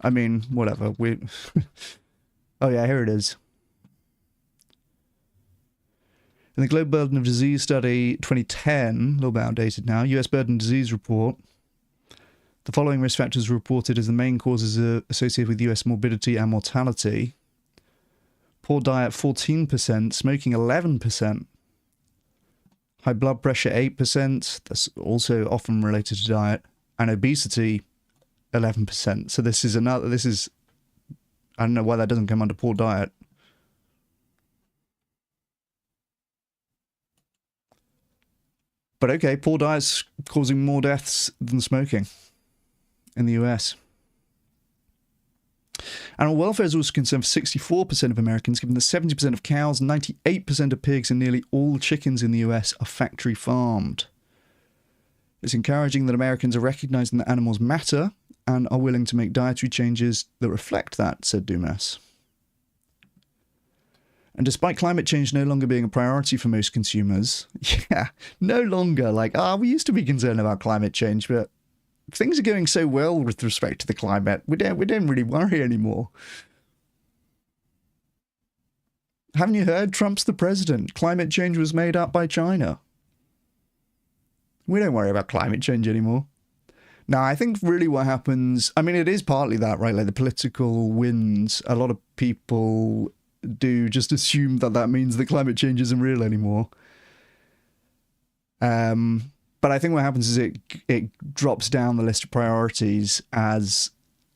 S1: I mean, whatever. Oh yeah, here it is. In the Global Burden of Disease Study 2010, a little bit outdated now, US Burden of Disease Report, the following risk factors were reported as the main causes associated with US morbidity and mortality. Poor diet, 14%, smoking, 11%. High blood pressure, 8%. That's also often related to diet. And obesity, 11%. So this is, I don't know why that doesn't come under poor diet. But okay, poor diet's causing more deaths than smoking in the US. Animal welfare is also concerned for 64% of Americans, given that 70% of cows, 98% of pigs, and nearly all chickens in the US are factory farmed. It's encouraging that Americans are recognizing that animals matter and are willing to make dietary changes that reflect that, said Dumas. And despite climate change no longer being a priority for most consumers, no longer, we used to be concerned about climate change, but things are going so well with respect to the climate, we don't really worry anymore. Haven't you heard? Trump's the president. Climate change was made up by China. We don't worry about climate change anymore. Now, I think really what happens, I mean, it is partly that, right? Like the political winds, a lot of people do just assume that that means that climate change isn't real anymore. But I think what happens is it drops down the list of priorities as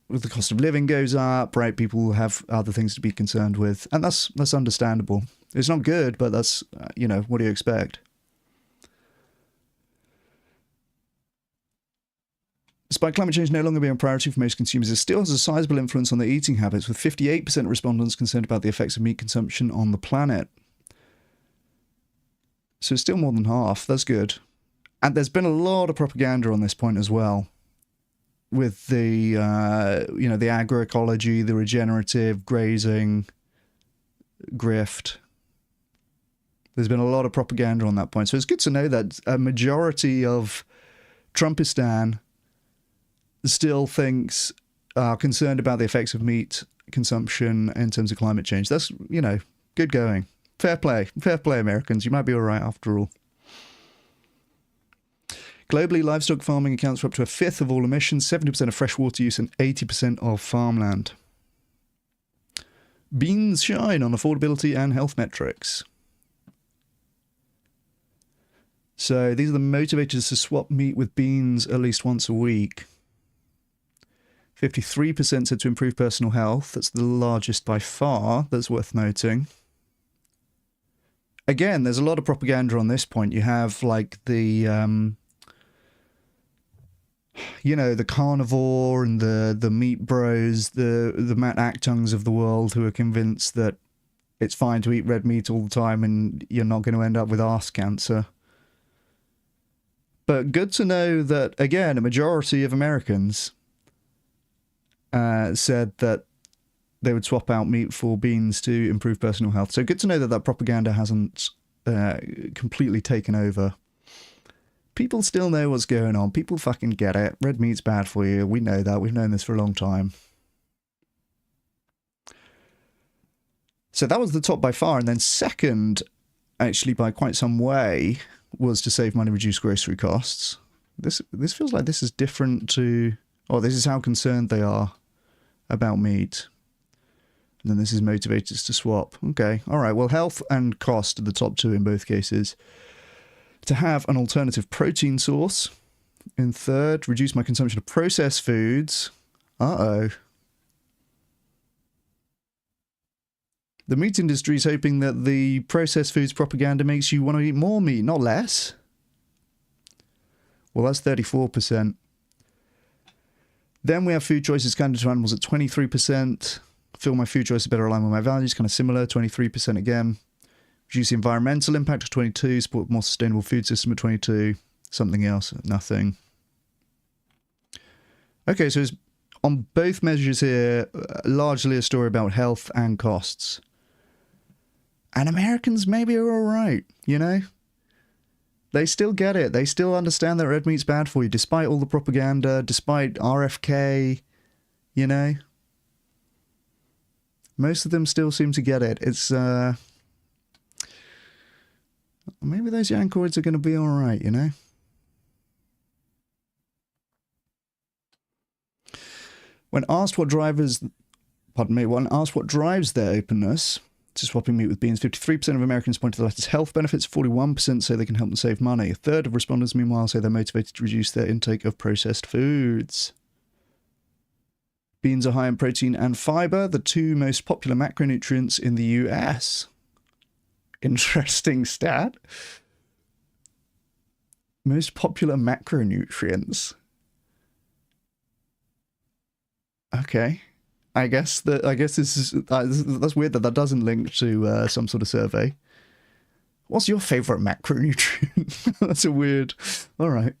S1: the cost of living goes up, right? People have other things to be concerned with, and that's understandable. It's not good, but that's, what do you expect? Despite climate change no longer being a priority for most consumers, it still has a sizable influence on their eating habits, with 58% of respondents concerned about the effects of meat consumption on the planet. So it's still more than half. That's good. And there's been a lot of propaganda on this point as well, with the, the agroecology, the regenerative, grazing, grift. There's been a lot of propaganda on that point. So it's good to know that a majority of Trumpistan still are concerned about the effects of meat consumption in terms of climate change. That's, good going. Fair play, Americans. You might be all right after all. Globally, livestock farming accounts for up to a fifth of all emissions, 70% of freshwater use, and 80% of farmland. Beans shine on affordability and health metrics. So these are the motivators to swap meat with beans at least once a week. 53% said to improve personal health. That's the largest by far. That's worth noting. Again, there's a lot of propaganda on this point. You have like the, the carnivore and the meat bros, the Matt Actongs of the world who are convinced that it's fine to eat red meat all the time and you're not going to end up with arse cancer. But good to know that, again, a majority of Americans said that they would swap out meat for beans to improve personal health. So good to know that that propaganda hasn't completely taken over. People still know what's going on. People fucking get it. Red meat's bad for you. We know that. We've known this for a long time. So that was the top by far. And then second, actually by quite some way, was to save money, reduce grocery costs. This feels like this is different to... Oh, this is how concerned they are about meat. And then this is motivators to swap. Okay, all right. Well, health and cost are the top two in both cases. To have an alternative protein source. In third, reduce my consumption of processed foods. Uh-oh. The meat industry is hoping that the processed foods propaganda makes you want to eat more meat, not less. Well, that's 34%. Then we have food choices kind to animals at 23%. Feel my food choices better align with my values, kind of similar, 23% again. Reduce the environmental impact of 22%. Support a more sustainable food system at 22%. Something else, nothing. Okay, so it's on both measures here, largely a story about health and costs. And Americans maybe are all right, They still get it. They still understand that red meat's bad for you, despite all the propaganda, despite RFK, Most of them still seem to get it. It's, maybe those Yankoids are going to be all right, When asked what drives their openness to swapping meat with beans, 53% of Americans point to the latter's health benefits, 41% say they can help them save money. A third of respondents, meanwhile, say they're motivated to reduce their intake of processed foods. Beans are high in protein and fiber, the two most popular macronutrients in the US. Interesting stat. Most popular macronutrients. Okay. I guess this is that's weird that doesn't link to some sort of survey. What's your favorite macronutrient? That's a weird. All right.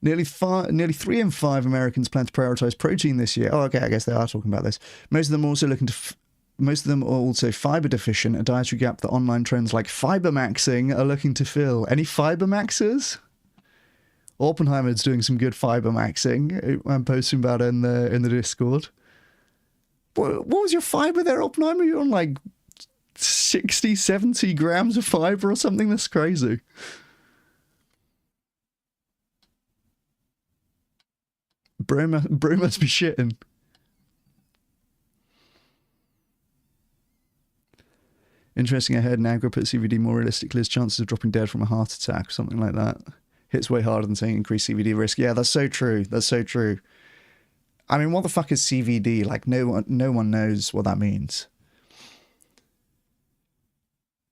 S1: Nearly 3 in 5 Americans plan to prioritize protein this year. Oh, okay. I guess they are talking about this. Most of them are also fiber deficient, a dietary gap that online trends like fiber maxing are looking to fill. Any fiber maxers? Oppenheimer's doing some good fiber maxing. I'm posting about it in the Discord. What was your fiber there, Oppenheimer? You're on like 60, 70 grams of fiber or something? That's crazy. Bro must be shitting. Interesting, I heard Nagra put CBD more realistically as chances of dropping dead from a heart attack or something like that. Hits way harder than saying increased CBD risk. Yeah, that's so true. That's so true. I mean, what the fuck is CBD? Like, no one knows what that means.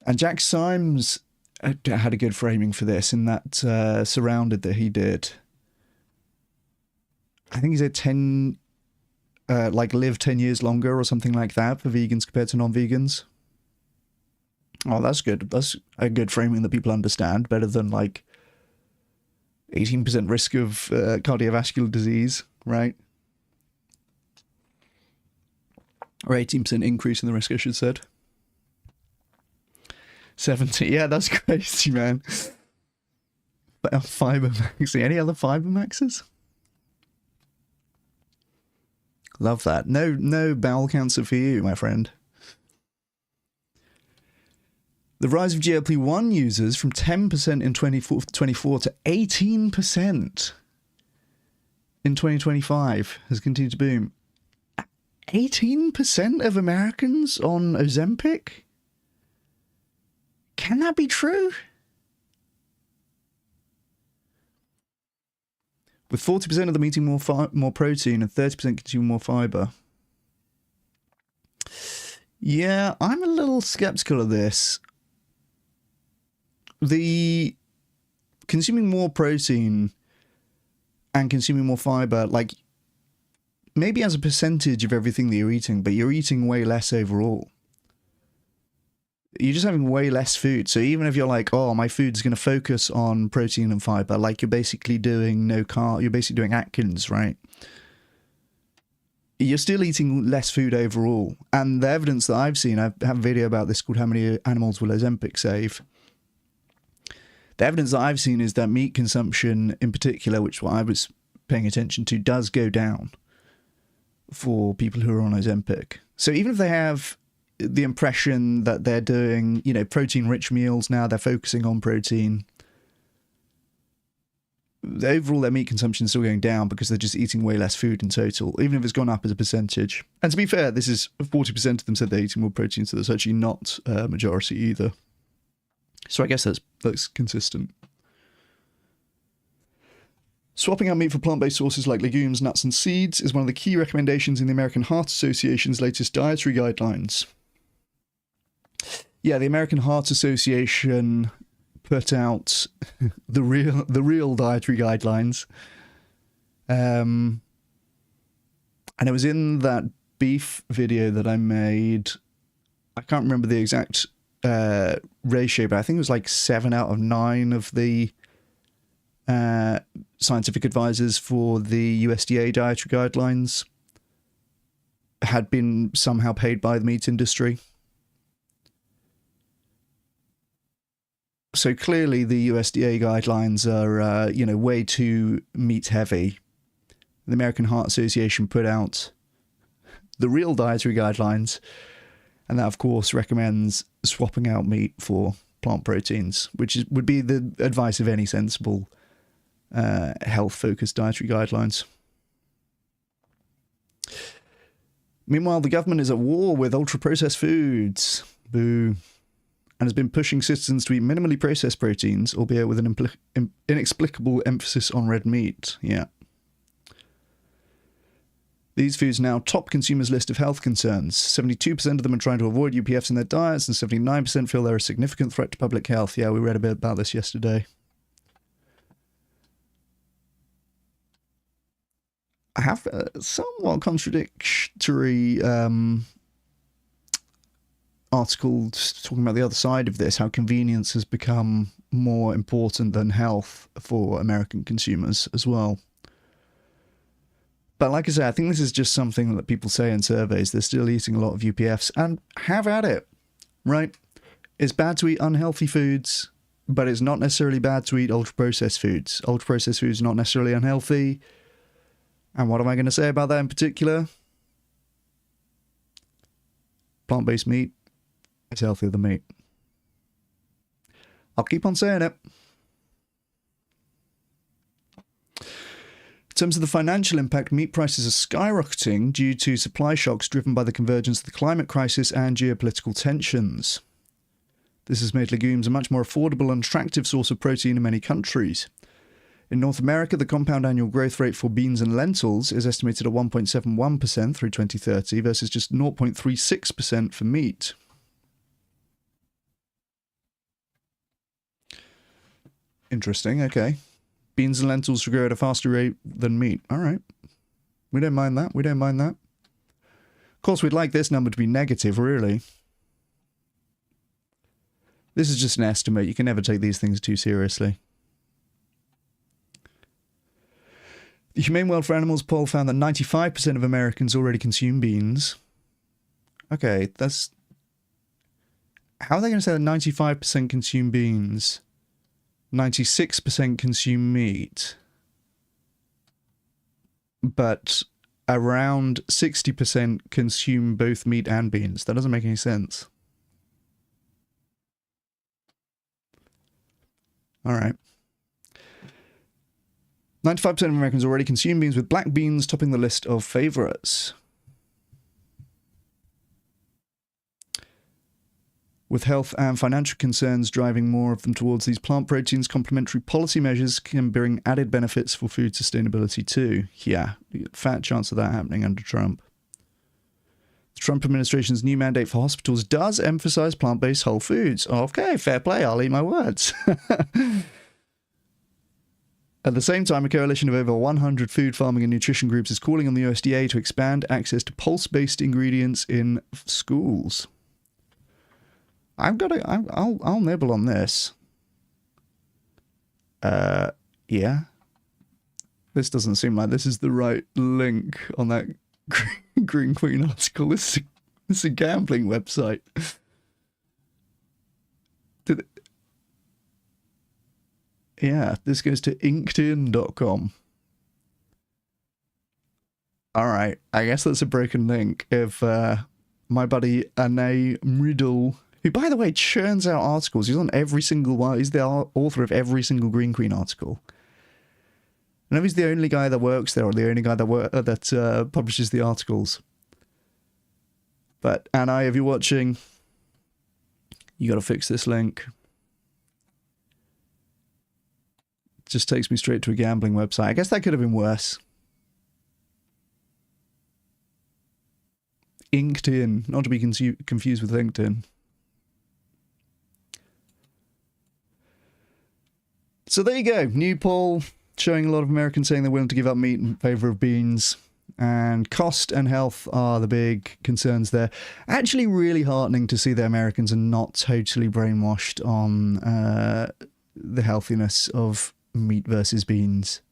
S1: And Jack Symes had a good framing for this in that Surrounded that he did. I think he said live 10 years longer or something like that for vegans compared to non-vegans. Oh, that's good. That's a good framing that people understand, better than like 18% risk of cardiovascular disease, right? Or 18% increase in the risk, I should have said. 70, yeah, that's crazy, man. But fiber maxing. Any other fiber maxes? Love that. No bowel cancer for you, my friend. The rise of GLP-1 users from 10% in 2024 to 18% in 2025 has continued to boom. 18% of Americans on Ozempic? Can that be true? With 40% of them eating more protein and 30% consuming more fiber. Yeah, I'm a little skeptical of this. The consuming more protein and consuming more fiber, like, maybe as a percentage of everything that you're eating, but you're eating way less overall. You're just having way less food. So even if you're like, oh, my food's going to focus on protein and fiber, like, you're basically doing no carb, you're basically doing Atkins, right? You're still eating less food overall. And the evidence that I've seen, I have a video about this called How Many Animals Will Ozempic Save? The evidence that I've seen is that meat consumption in particular, which what I was paying attention to, does go down for people who are on Ozempic. So even if they have the impression that they're doing, you know, protein-rich meals now, they're focusing on protein, overall their meat consumption is still going down because they're just eating way less food in total, even if it's gone up as a percentage. And to be fair, this is 40% of them said they're eating more protein, so that's actually not a majority either. So I guess that's consistent. Swapping out meat for plant-based sources like legumes, nuts, and seeds is one of the key recommendations in the American Heart Association's latest dietary guidelines. Yeah, the American Heart Association put out the real dietary guidelines. And it was in that beef video that I made. I can't remember the exact ratio, but I think it was like 7 out of 9 of the scientific advisors for the USDA dietary guidelines had been somehow paid by the meat industry. So clearly the USDA guidelines are, you know, way too meat heavy. The American Heart Association put out the real dietary guidelines, and that, of course, recommends swapping out meat for plant proteins, which would be the advice of any sensible health-focused dietary guidelines. Meanwhile, the government is at war with ultra-processed foods. Boo. And has been pushing citizens to eat minimally processed proteins, albeit with an inexplicable emphasis on red meat. Yeah. These foods now top consumers' list of health concerns. 72% of them are trying to avoid UPFs in their diets, and 79% feel they're a significant threat to public health. Yeah, we read a bit about this yesterday. I have a somewhat contradictory article talking about the other side of this, how convenience has become more important than health for American consumers as well. But like I say, I think this is just something that people say in surveys. They're still eating a lot of UPFs, and have at it, right? It's bad to eat unhealthy foods, but it's not necessarily bad to eat ultra-processed foods. Ultra-processed foods are not necessarily unhealthy. And what am I going to say about that in particular? Plant-based meat is healthier than meat. I'll keep on saying it. In terms of the financial impact, meat prices are skyrocketing due to supply shocks driven by the convergence of the climate crisis and geopolitical tensions. This has made legumes a much more affordable and attractive source of protein in many countries. In North America, the compound annual growth rate for beans and lentils is estimated at 1.71% through 2030 versus just 0.36% for meat. Interesting, okay. Beans and lentils should grow at a faster rate than meat. All right. We don't mind that. We don't mind that. Of course, we'd like this number to be negative, really. This is just an estimate. You can never take these things too seriously. The Humane World for Animals poll found that 95% of Americans already consume beans. Okay, that's... How are they going to say that 95% consume beans? 96% consume meat, but around 60% consume both meat and beans. That doesn't make any sense. All right. 95% of Americans already consume beans, with black beans topping the list of favorites. With health and financial concerns driving more of them towards these plant proteins, complementary policy measures can bring added benefits for food sustainability too. Yeah, fat chance of that happening under Trump. The Trump administration's new mandate for hospitals does emphasize plant-based whole foods. Okay, fair play, I'll eat my words. At the same time, a coalition of over 100 food, farming and nutrition groups is calling on the USDA to expand access to pulse-based ingredients in schools. I'll nibble on this. Yeah. This doesn't seem like this is the right link on that Green Queen article. This is a gambling website. Yeah, this goes to inkedin.com. Alright, I guess that's a broken link. If my buddy Anay Mridal, who, by the way, churns out articles. He's on every single one. He's the author of every single Green Queen article. I know he's the only guy that works there, or the only guy that publishes the articles. But, Anay, if you're watching, you got to fix this link. It just takes me straight to a gambling website. I guess that could have been worse. LinkedIn, not to be confused with LinkedIn. So there you go. New poll showing a lot of Americans saying they're willing to give up meat in favour of beans. And cost and health are the big concerns there. Actually really heartening to see that Americans are not totally brainwashed on the healthiness of meat versus beans.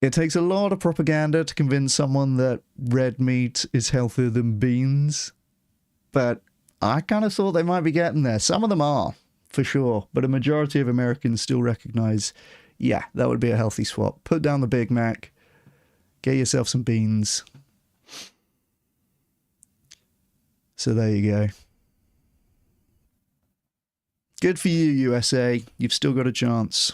S1: It takes a lot of propaganda to convince someone that red meat is healthier than beans. But I kind of thought they might be getting there. Some of them are, for sure. But a majority of Americans still recognise, yeah, that would be a healthy swap. Put down the Big Mac. Get yourself some beans. So there you go. Good for you, USA. You've still got a chance.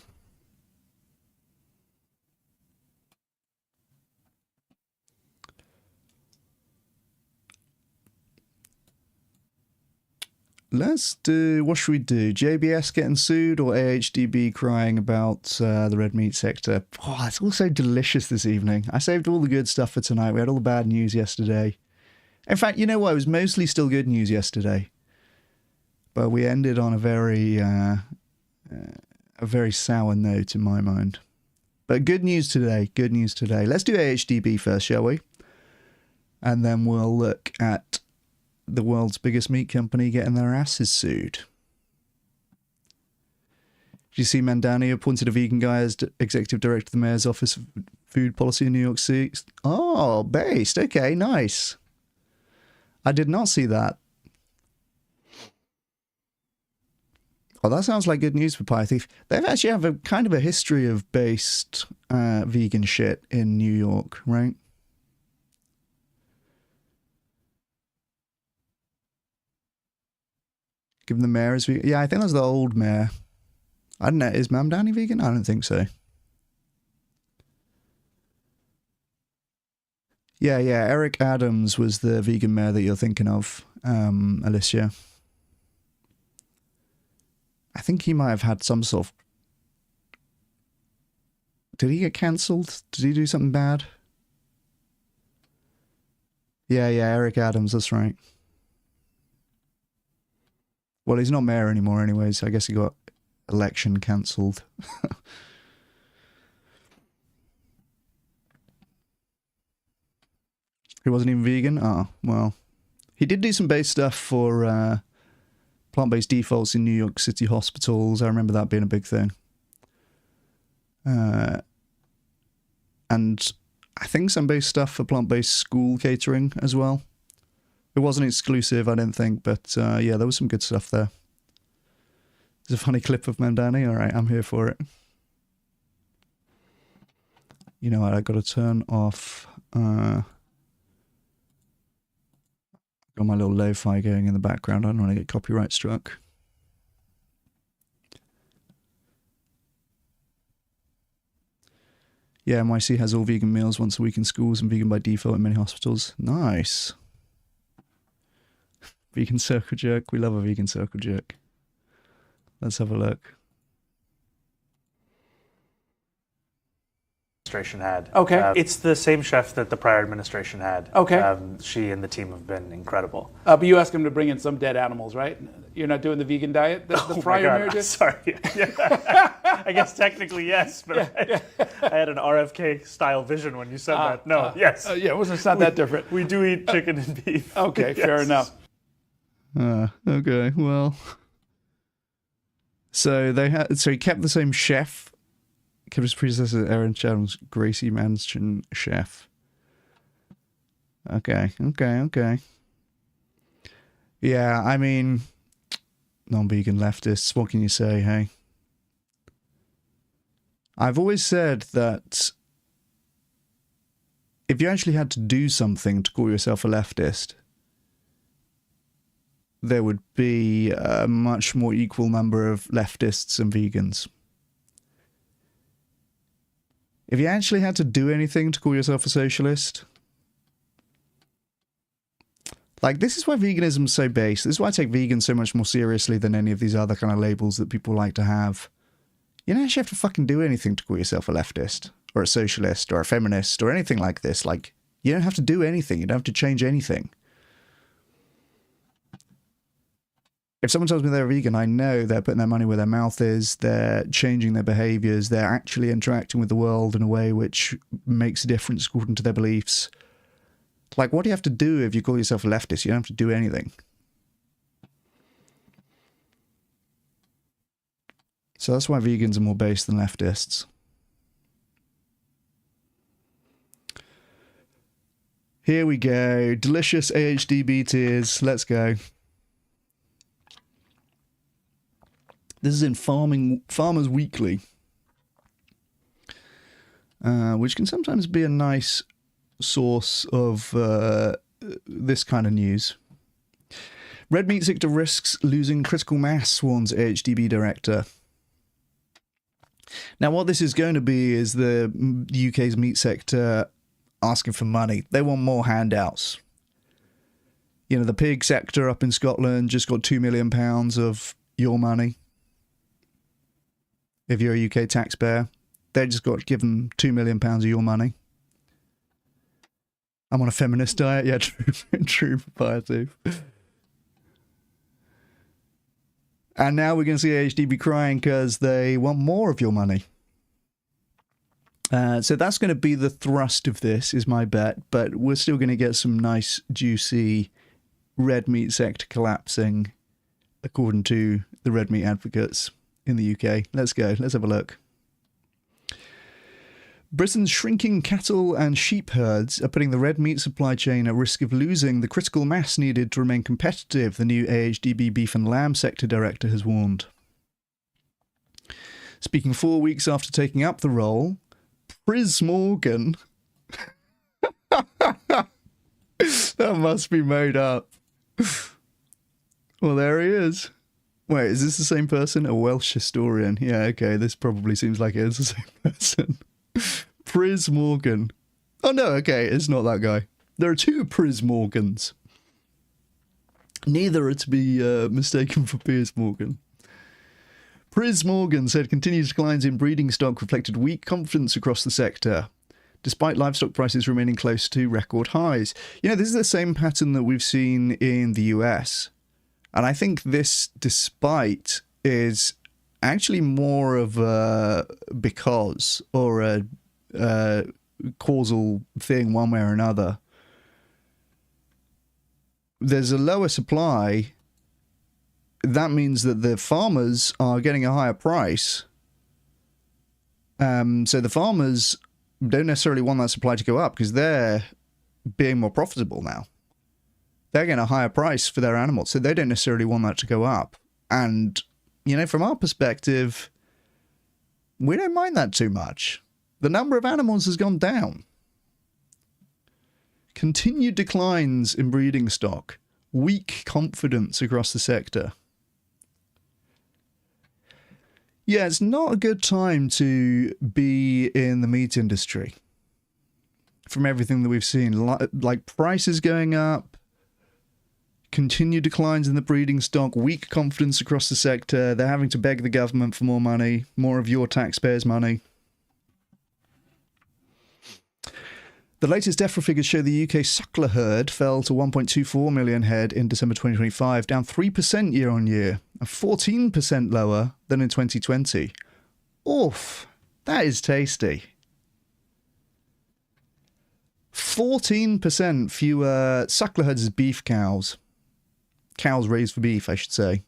S1: Let's do, what should we do? JBS getting sued or AHDB crying about the red meat sector? Oh, it's all so delicious this evening. I saved all the good stuff for tonight. We had all the bad news yesterday. In fact, you know what? It was mostly still good news yesterday. But we ended on a very sour note in my mind. But good news today. Good news today. Let's do AHDB first, shall we? And then we'll look at the world's biggest meat company getting their asses sued. Did you see Mandani appointed a vegan guy as executive director of the mayor's office of food policy in New York City? Oh, based. Okay, nice. I did not see that. Oh, that sounds like good news for Pie Thief. They actually have a kind of a history of based vegan shit in New York, right? Given the mayor is vegan. Yeah, I think that's the old mayor. I don't know. Is Mamdani vegan? I don't think so. Yeah. Eric Adams was the vegan mayor that you're thinking of, Alicia. I think he might have had some sort of... Did he get cancelled? Did he do something bad? Yeah, Eric Adams, that's right. Well, he's not mayor anymore anyway, so I guess he got election cancelled. He wasn't even vegan? Oh, well. He did do some base stuff for plant-based defaults in New York City hospitals. I remember that being a big thing. And I think some base stuff for plant-based school catering as well. It wasn't exclusive, I don't think, but yeah, there was some good stuff there. There's a funny clip of Mandani. All right, I'm here for it. You know what? I got to turn off. Got my little lo-fi going in the background. I don't want to get copyright struck. Yeah, NYC has all vegan meals once a week in schools and vegan by default in many hospitals. Nice. Vegan circle jerk. We love a vegan circle jerk. Let's have a look.
S2: Administration had.
S3: Okay.
S2: It's the same chef that the prior administration had.
S3: Okay.
S2: She and the team have been incredible.
S3: But you asked him to bring in some dead animals, right? You're not doing the vegan diet? The prior marriage?
S2: Sorry. Yeah. I guess technically yes, but I had an RFK style vision when you said that. No, yes.
S3: Yeah, it's not that different.
S2: We do eat chicken and beef.
S3: Okay,
S2: Yes.
S3: fair enough.
S1: Okay, well. So he kept the same chef. Kept his predecessor Aaron Chadham's Gracie Mansion chef. Okay. Yeah, I mean, non-vegan leftists, what can you say, hey? I've always said that if you actually had to do something to call yourself a leftist, there would be a much more equal number of leftists and vegans. If you actually had to do anything to call yourself a socialist, like, this is why veganism's so base. This is why I take vegan so much more seriously than any of these other kind of labels that people like to have. You don't actually have to fucking do anything to call yourself a leftist, or a socialist, or a feminist, or anything like this. Like, you don't have to do anything. You don't have to change anything. If someone tells me they're a vegan, I know they're putting their money where their mouth is, they're changing their behaviours, they're actually interacting with the world in a way which makes a difference according to their beliefs. Like, what do you have to do if you call yourself a leftist? You don't have to do anything. So that's why vegans are more based than leftists. Here we go. Delicious AHDB tears. Let's go. This is in Farmers Weekly, which can sometimes be a nice source of this kind of news. Red meat sector risks losing critical mass, warns AHDB director. Now, what this is going to be is the UK's meat sector asking for money. They want more handouts. You know, the pig sector up in Scotland just got £2 million of your money. If you're a UK taxpayer, they just got given £2 million of your money. I'm on a feminist diet. Yeah, true propriety. And now we're going to see HDB crying because they want more of your money. So that's going to be the thrust of this, is my bet. But we're still going to get some nice, juicy red meat sector collapsing, according to the red meat advocates in the UK. Let's go. Let's have a look. Britain's shrinking cattle and sheep herds are putting the red meat supply chain at risk of losing the critical mass needed to remain competitive, the new AHDB beef and lamb sector director has warned. Speaking 4 weeks after taking up the role, Piers Morgan... that must be made up. Well, there he is. Wait, is this the same person? A Welsh historian. Yeah, okay, this probably seems like it is the same person. Piers Morgan. Oh no, okay, it's not that guy. There are two Piers Morgans. Neither are to be mistaken for Piers Morgan. Piers Morgan said continued declines in breeding stock reflected weak confidence across the sector, despite livestock prices remaining close to record highs. You know, this is the same pattern that we've seen in the US. And I think this despite is actually more of a because or a causal thing one way or another. There's a lower supply. That means that the farmers are getting a higher price. So the farmers don't necessarily want that supply to go up because they're being more profitable now. They're getting a higher price for their animals, so they don't necessarily want that to go up. And, you know, from our perspective, we don't mind that too much. The number of animals has gone down. Continued declines in breeding stock. Weak confidence across the sector. Yeah, it's not a good time to be in the meat industry. From everything that we've seen, like prices going up, continued declines in the breeding stock, weak confidence across the sector. They're having to beg the government for more money, more of your taxpayers' money. The latest DEFRA figures show the UK suckler herd fell to 1.24 million head in December 2025, down 3% year on year, and 14% lower than in 2020. Oof, that is tasty. 14% fewer suckler herds as beef cows. Cows raised for beef, I should say.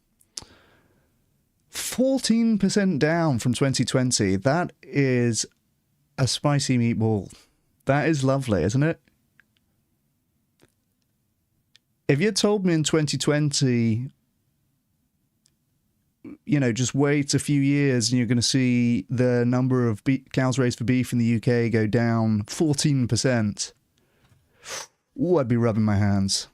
S1: 14% down from 2020. That is a spicy meatball. That is lovely, isn't it? If you had told me in 2020, you know, just wait a few years and you're going to see the number of cows raised for beef in the UK go down 14%, ooh, I'd be rubbing my hands.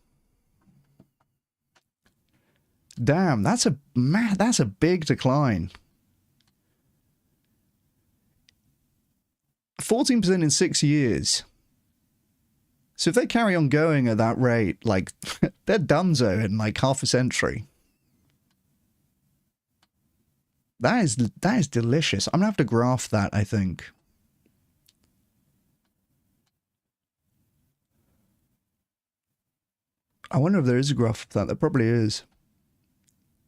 S1: Damn, that's a big decline. 14% in 6 years. So if they carry on going at that rate, like, they're donezo in like half a century. That is delicious. I'm going to have to graph that, I think. I wonder if there is a graph of that. There probably is.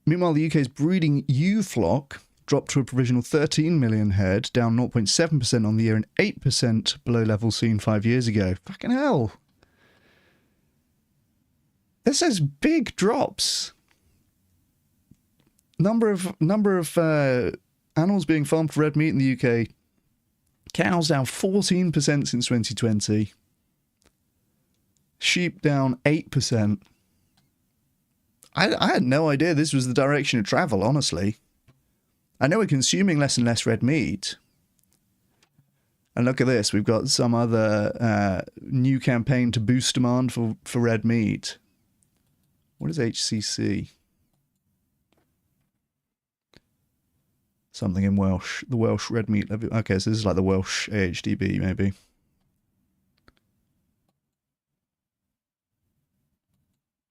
S1: Meanwhile, the UK's breeding ewe flock dropped to a provisional 13 million head, down 0.7% on the year and 8% below levels seen 5 years ago. Fucking hell. This is big drops. Number of animals being farmed for red meat in the UK. Cows down 14% since 2020. Sheep down 8%. I had no idea this was the direction of travel, honestly. I know we're consuming less and less red meat. And look at this. We've got some other new campaign to boost demand for red meat. What is HCC? Something in Welsh. The Welsh red meat levy. Okay, so this is like the Welsh AHDB, maybe.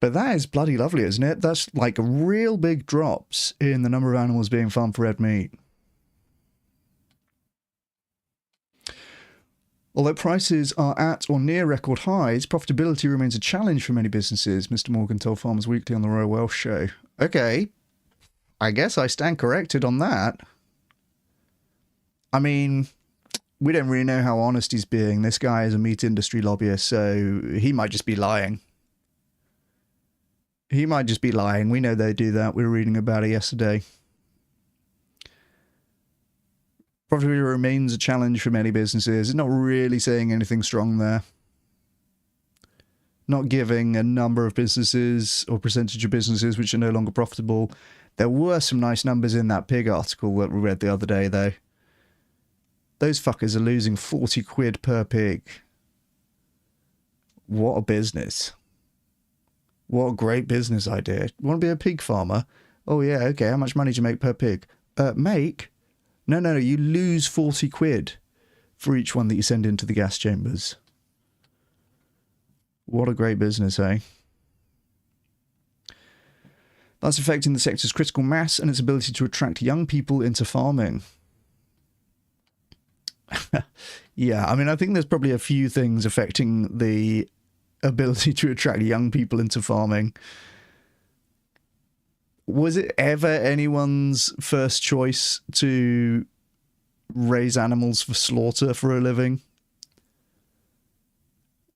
S1: But that is bloody lovely, isn't it? That's like real big drops in the number of animals being farmed for red meat. Although prices are at or near record highs, profitability remains a challenge for many businesses, Mr. Morgan told Farmers Weekly on the Royal Welsh Show. Okay, I guess I stand corrected on that. I mean, we don't really know how honest he's being. This guy is a meat industry lobbyist, so he might just be lying. He might just be lying. We know they do that. We were reading about it yesterday. Profitability remains a challenge for many businesses. It's not really saying anything strong there. Not giving a number of businesses or percentage of businesses which are no longer profitable. There were some nice numbers in that pig article that we read the other day, though. Those fuckers are losing 40 quid per pig. What a business. What a great business idea. You want to be a pig farmer? Oh, yeah, okay. How much money do you make per pig? Make? No. You lose 40 quid for each one that you send into the gas chambers. What a great business, eh? That's affecting the sector's critical mass and its ability to attract young people into farming. Yeah, I mean, I think there's probably a few things affecting the ability to attract young people into farming. Was it ever anyone's first choice to raise animals for slaughter for a living?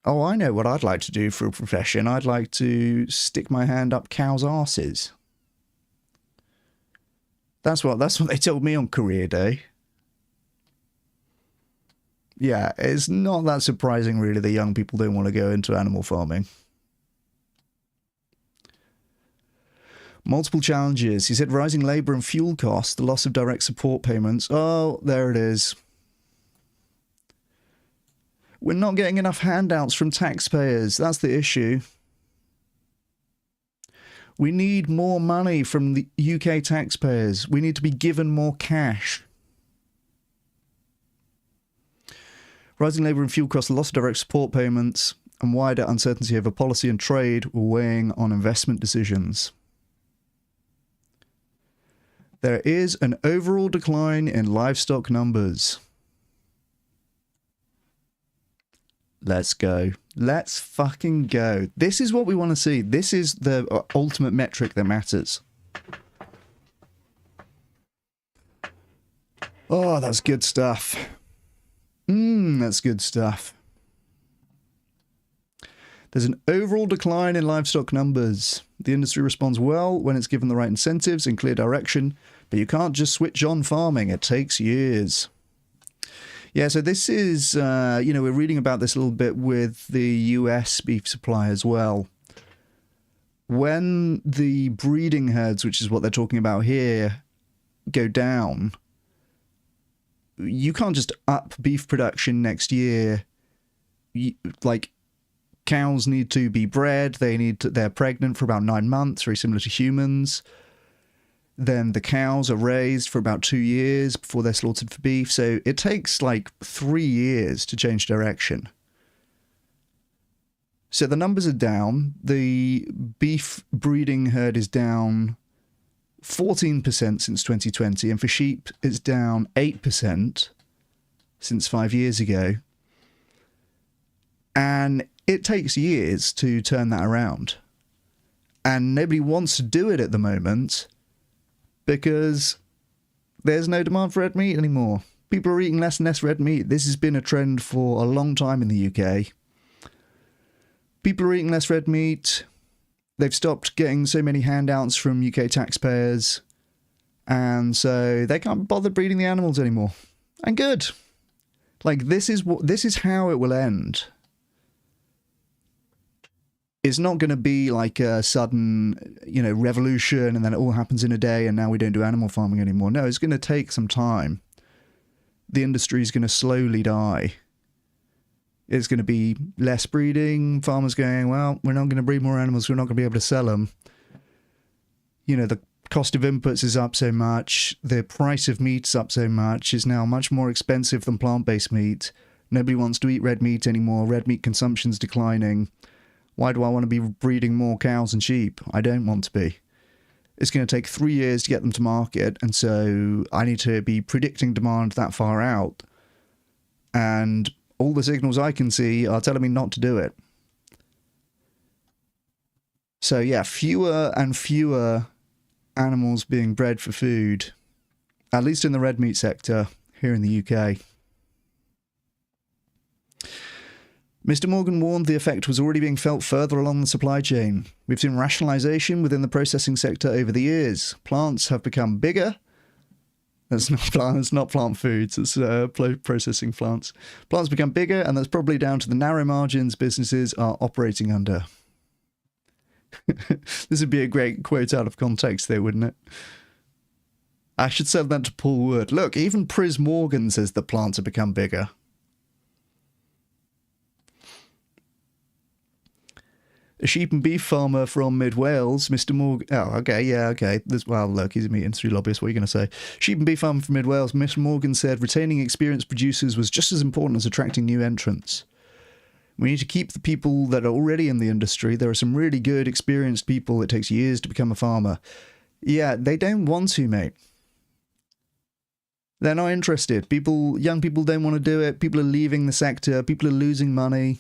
S1: Oh, I know what I'd like to do for a profession. I'd like to stick my hand up cows' arses. That's what they told me on career day. Yeah, it's not that surprising, really, that young people don't want to go into animal farming. Multiple challenges. He said rising labour and fuel costs, the loss of direct support payments. Oh, there it is. We're not getting enough handouts from taxpayers. That's the issue. We need more money from the UK taxpayers. We need to be given more cash. Rising labour and fuel costs, the loss of direct support payments, and wider uncertainty over policy and trade were weighing on investment decisions. There is an overall decline in livestock numbers. Let's go. Let's fucking go. This is what we want to see. This is the ultimate metric that matters. Oh, that's good stuff. That's good stuff. There's an overall decline in livestock numbers. The industry responds well when it's given the right incentives and clear direction, but you can't just switch on farming. It takes years. Yeah, so this is, we're reading about this a little bit with the US beef supply as well. When the breeding herds, which is what they're talking about here, go down, you can't just up beef production next year. Like, cows need to be bred. They're pregnant for about 9 months, very similar to humans. Then the cows are raised for about 2 years before they're slaughtered for beef. So it takes like 3 years to change direction. So the numbers are down. The beef breeding herd is down 14% since 2020. And for sheep, it's down 8% since 5 years ago. And it takes years to turn that around. And nobody wants to do it at the moment, because there's no demand for red meat anymore. People are eating less and less red meat. This has been a trend for a long time in the UK. People are eating less red meat. They've stopped getting so many handouts from UK taxpayers. And so they can't bother breeding the animals anymore. And good. Like, this is how it will end. It's not going to be like a sudden, revolution and then it all happens in a day and now we don't do animal farming anymore. No, it's going to take some time. The industry is going to slowly die. It's going to be less breeding, farmers going, well, we're not going to breed more animals, we're not going to be able to sell them. The cost of inputs is up so much, the price of meat's up so much, it's now much more expensive than plant-based meat. Nobody wants to eat red meat anymore, red meat consumption's declining. Why do I want to be breeding more cows and sheep? I don't want to be. It's going to take 3 years to get them to market, and so I need to be predicting demand that far out. And all the signals I can see are telling me not to do it. So yeah, fewer and fewer animals being bred for food, at least in the red meat sector here in the UK. Mr. Morgan warned the effect was already being felt further along the supply chain. We've seen rationalisation within the processing sector over the years. Plants have become bigger. It's not plant foods, it's processing plants. Plants become bigger, and that's probably down to the narrow margins businesses are operating under. This would be a great quote out of context there, wouldn't it? I should send that to Paul Wood. Look, even Pris Morgan says that plants have become bigger. A sheep and beef farmer from mid-Wales, Mr. Morgan... Oh, okay. Well, look, he's a meat industry lobbyist. What are you going to say? Sheep and beef farmer from mid-Wales, Mr. Morgan said retaining experienced producers was just as important as attracting new entrants. We need to keep the people that are already in the industry. There are some really good, experienced people. It takes years to become a farmer. Yeah, they don't want to, mate. They're not interested. Young people don't want to do it. People are leaving the sector. People are losing money.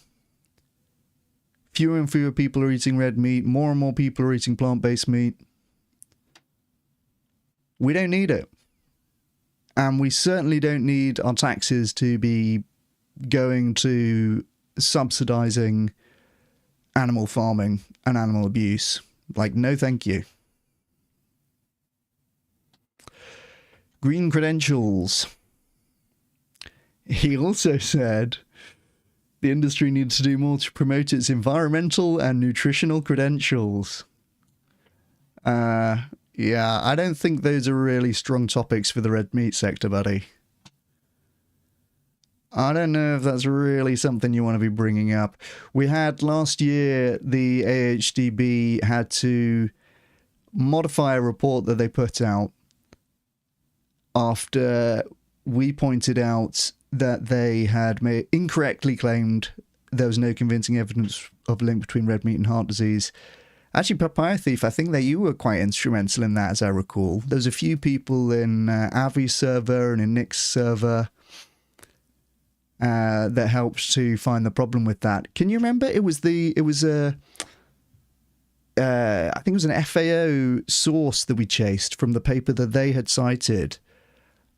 S1: Fewer and fewer people are eating red meat. More and more people are eating plant-based meat. We don't need it. And we certainly don't need our taxes to be going to subsidizing animal farming and animal abuse. Like, no thank you. Green credentials. He also said the industry needs to do more to promote its environmental and nutritional credentials. Yeah, I don't think those are really strong topics for the red meat sector, buddy. I don't know if that's really something you want to be bringing up. We had last year, the AHDB had to modify a report that they put out after we pointed out that they had incorrectly claimed there was no convincing evidence of a link between red meat and heart disease. Actually, Papaya Thief, I think that you were quite instrumental in that, as I recall. There's a few people in Avi's server and in Nick's server that helped to find the problem with that. Can you remember? I think it was an FAO source that we chased from the paper that they had cited,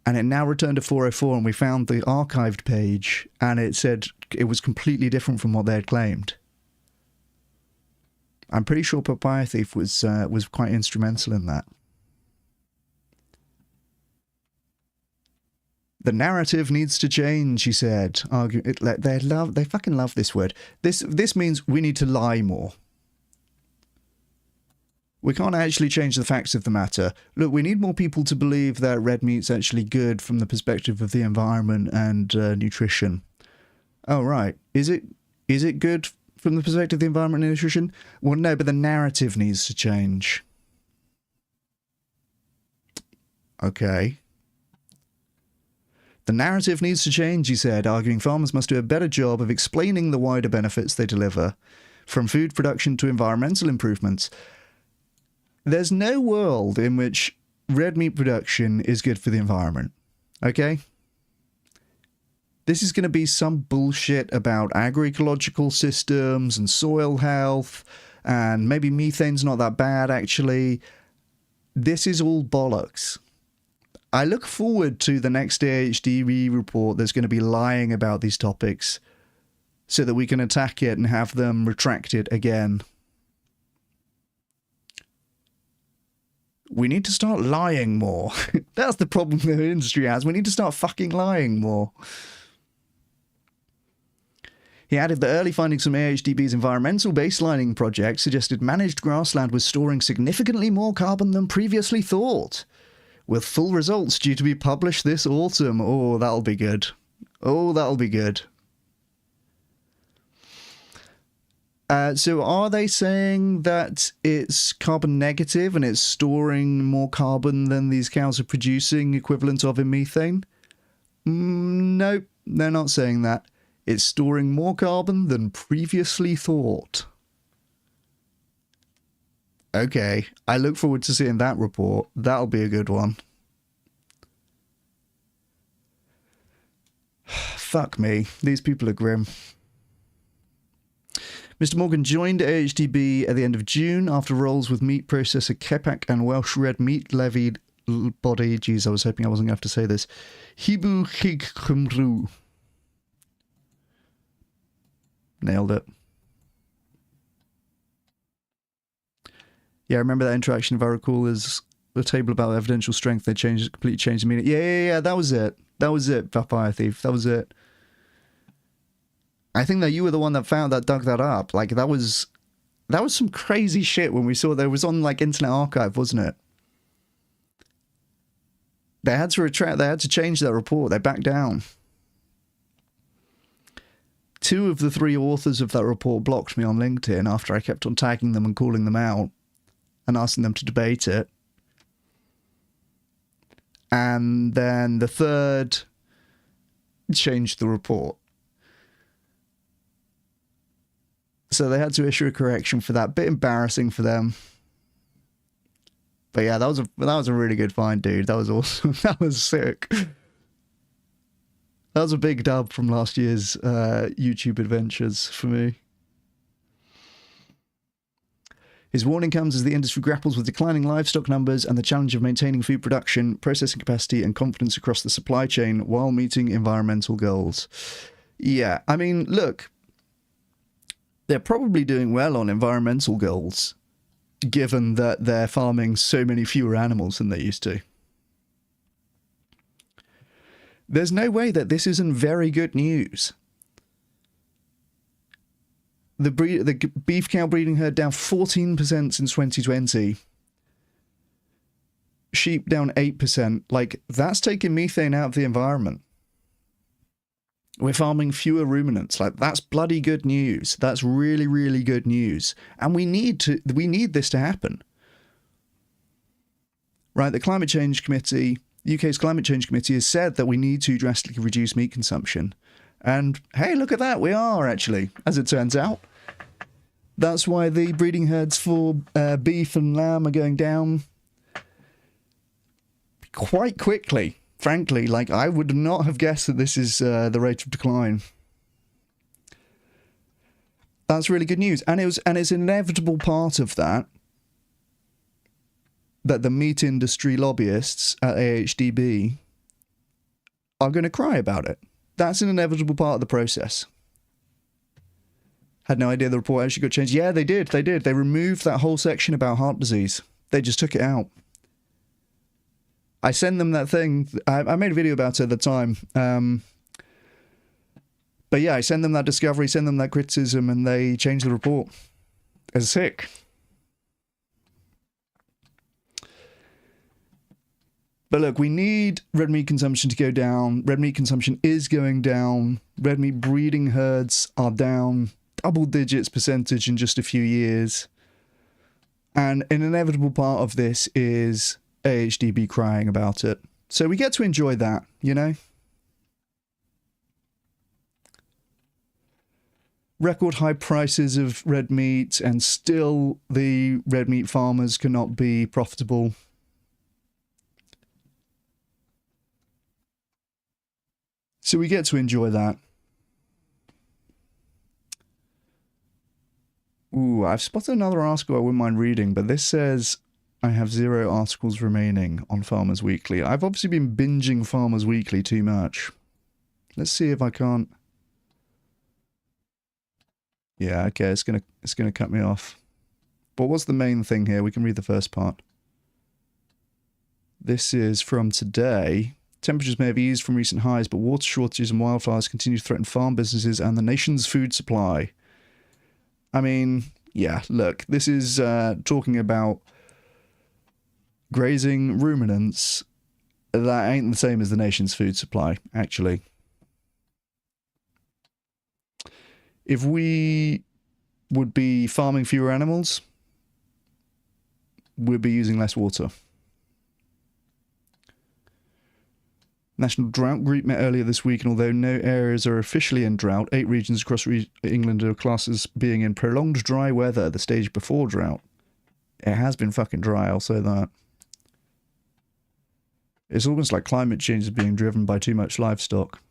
S1: and it now returned to 404, and we found the archived page, and it said it was completely different from what they had claimed. I'm pretty sure Papaya Thief was quite instrumental in that. The narrative needs to change, he said. They fucking love this word. This means we need to lie more. We can't actually change the facts of the matter. Look, we need more people to believe that red meat's actually good from the perspective of the environment and nutrition. Oh, right. Is it good from the perspective of the environment and nutrition? Well, no, but the narrative needs to change. Okay. The narrative needs to change, he said, arguing farmers must do a better job of explaining the wider benefits they deliver, from food production to environmental improvements. There's no world in which red meat production is good for the environment, okay? This is going to be some bullshit about agroecological systems and soil health, and maybe methane's not that bad, actually. This is all bollocks. I look forward to the next AHDB report that's going to be lying about these topics so that we can attack it and have them retracted again. We need to start lying more. That's the problem the industry has. We need to start fucking lying more. He added that early findings from AHDB's environmental baselining project suggested managed grassland was storing significantly more carbon than previously thought, with full results due to be published this autumn. Oh, that'll be good. Oh, that'll be good. So are they saying that it's carbon negative and it's storing more carbon than these cows are producing equivalent of in methane? Nope, they're not saying that. It's storing more carbon than previously thought. Okay, I look forward to seeing that report. That'll be a good one. Fuck me, these people are grim. Mr. Morgan joined AHDB at the end of June after roles with meat processor Kepak and Welsh Red Meat levied body. Jeez, I was hoping I wasn't going to have to say this. Hibu Chig Cymru. Nailed it. Yeah, I remember that interaction, if I recall, is the table about evidential strength. They completely changed the meaning. Yeah, that was it. That was it, Papaya Thief. That was it. I think that you were the one that dug that up. Like, that was some crazy shit when we saw that. It was on, like, Internet Archive, wasn't it? They had to retract, they had to change that report. They backed down. 2 of the 3 authors of that report blocked me on LinkedIn after I kept on tagging them and calling them out and asking them to debate it. And then the 3rd changed the report. So they had to issue a correction for that. Bit embarrassing for them. But yeah, that was a really good find, dude. That was awesome. That was sick. That was a big dub from last year's YouTube adventures for me. His warning comes as the industry grapples with declining livestock numbers and the challenge of maintaining food production, processing capacity, and confidence across the supply chain while meeting environmental goals. Yeah, I mean, look, they're probably doing well on environmental goals, given that they're farming so many fewer animals than they used to. There's no way that this isn't very good news. The beef cow breeding herd down 14% since 2020. Sheep down 8%. Like, that's taking methane out of the environment. We're farming fewer ruminants. Like, that's bloody good news. That's really, really good news. And we need this to happen. right? The Climate Change Committee, UK's Climate Change Committee, has said that we need to drastically reduce meat consumption. And hey, look at that, we are actually, as it turns out. That's why the breeding herds for beef and lamb are going down quite quickly. Frankly, like, I would not have guessed that this is the rate of decline. That's really good news, and it's an inevitable part of that the meat industry lobbyists at AHDB are going to cry about it. That's an inevitable part of the process. Had no idea the report actually got changed. Yeah, they did. They removed that whole section about heart disease. They just took it out. I sent them that thing. I made a video about it at the time. But yeah, I sent them that discovery, sent them that criticism, and they changed the report. It's sick. But look, we need red meat consumption to go down. Red meat consumption is going down. Red meat breeding herds are down double digits percentage in just a few years. And an inevitable part of this is AHDB crying about it. So we get to enjoy that, you know? Record high prices of red meat, and still the red meat farmers cannot be profitable. So we get to enjoy that. Ooh, I've spotted another article I wouldn't mind reading, but this says I have 0 articles remaining on Farmers Weekly. I've obviously been binging Farmers Weekly too much. Let's see if I can't. Yeah, okay, it's gonna cut me off. But what's the main thing here? We can read the first part. This is from today. Temperatures may have eased from recent highs, but water shortages and wildfires continue to threaten farm businesses and the nation's food supply. I mean, yeah, look, this is talking about grazing ruminants. That ain't the same as the nation's food supply, actually. If we would be farming fewer animals, we'd be using less water. National Drought Group met earlier this week, and although no areas are officially in drought, 8 regions across England are classed as being in prolonged dry weather, the stage before drought. It has been fucking dry, I'll say that. It's almost like climate change is being driven by too much livestock.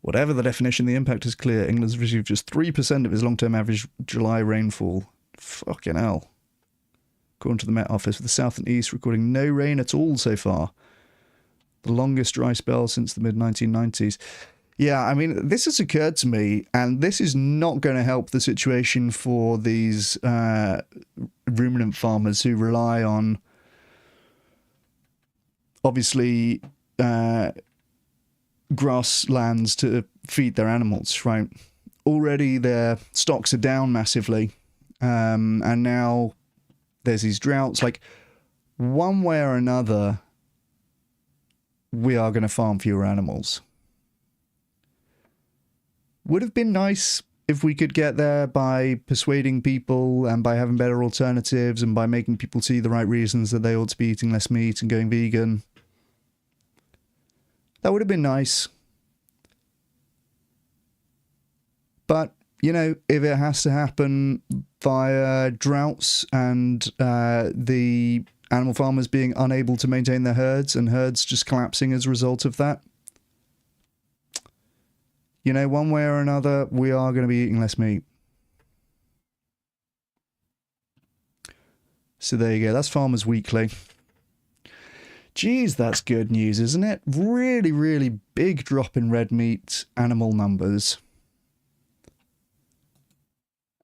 S1: Whatever the definition, the impact is clear. England's received just 3% of its long-term average July rainfall. Fucking hell. According to the Met Office, with the south and east recording no rain at all so far. The longest dry spell since the mid-1990s. Yeah, I mean, this has occurred to me, and this is not going to help the situation for these ruminant farmers who rely on, obviously, grasslands to feed their animals, right? Already their stocks are down massively, and now there's these droughts. Like, one way or another, we are going to farm fewer animals. Would have been nice if we could get there by persuading people and by having better alternatives and by making people see the right reasons that they ought to be eating less meat and going vegan. That would have been nice. But, you know, if it has to happen via droughts and the animal farmers being unable to maintain their herds and herds just collapsing as a result of that, you know, one way or another, we are going to be eating less meat. So there you go. That's Farmers Weekly. Geez, that's good news, isn't it? Really, really big drop in red meat animal numbers.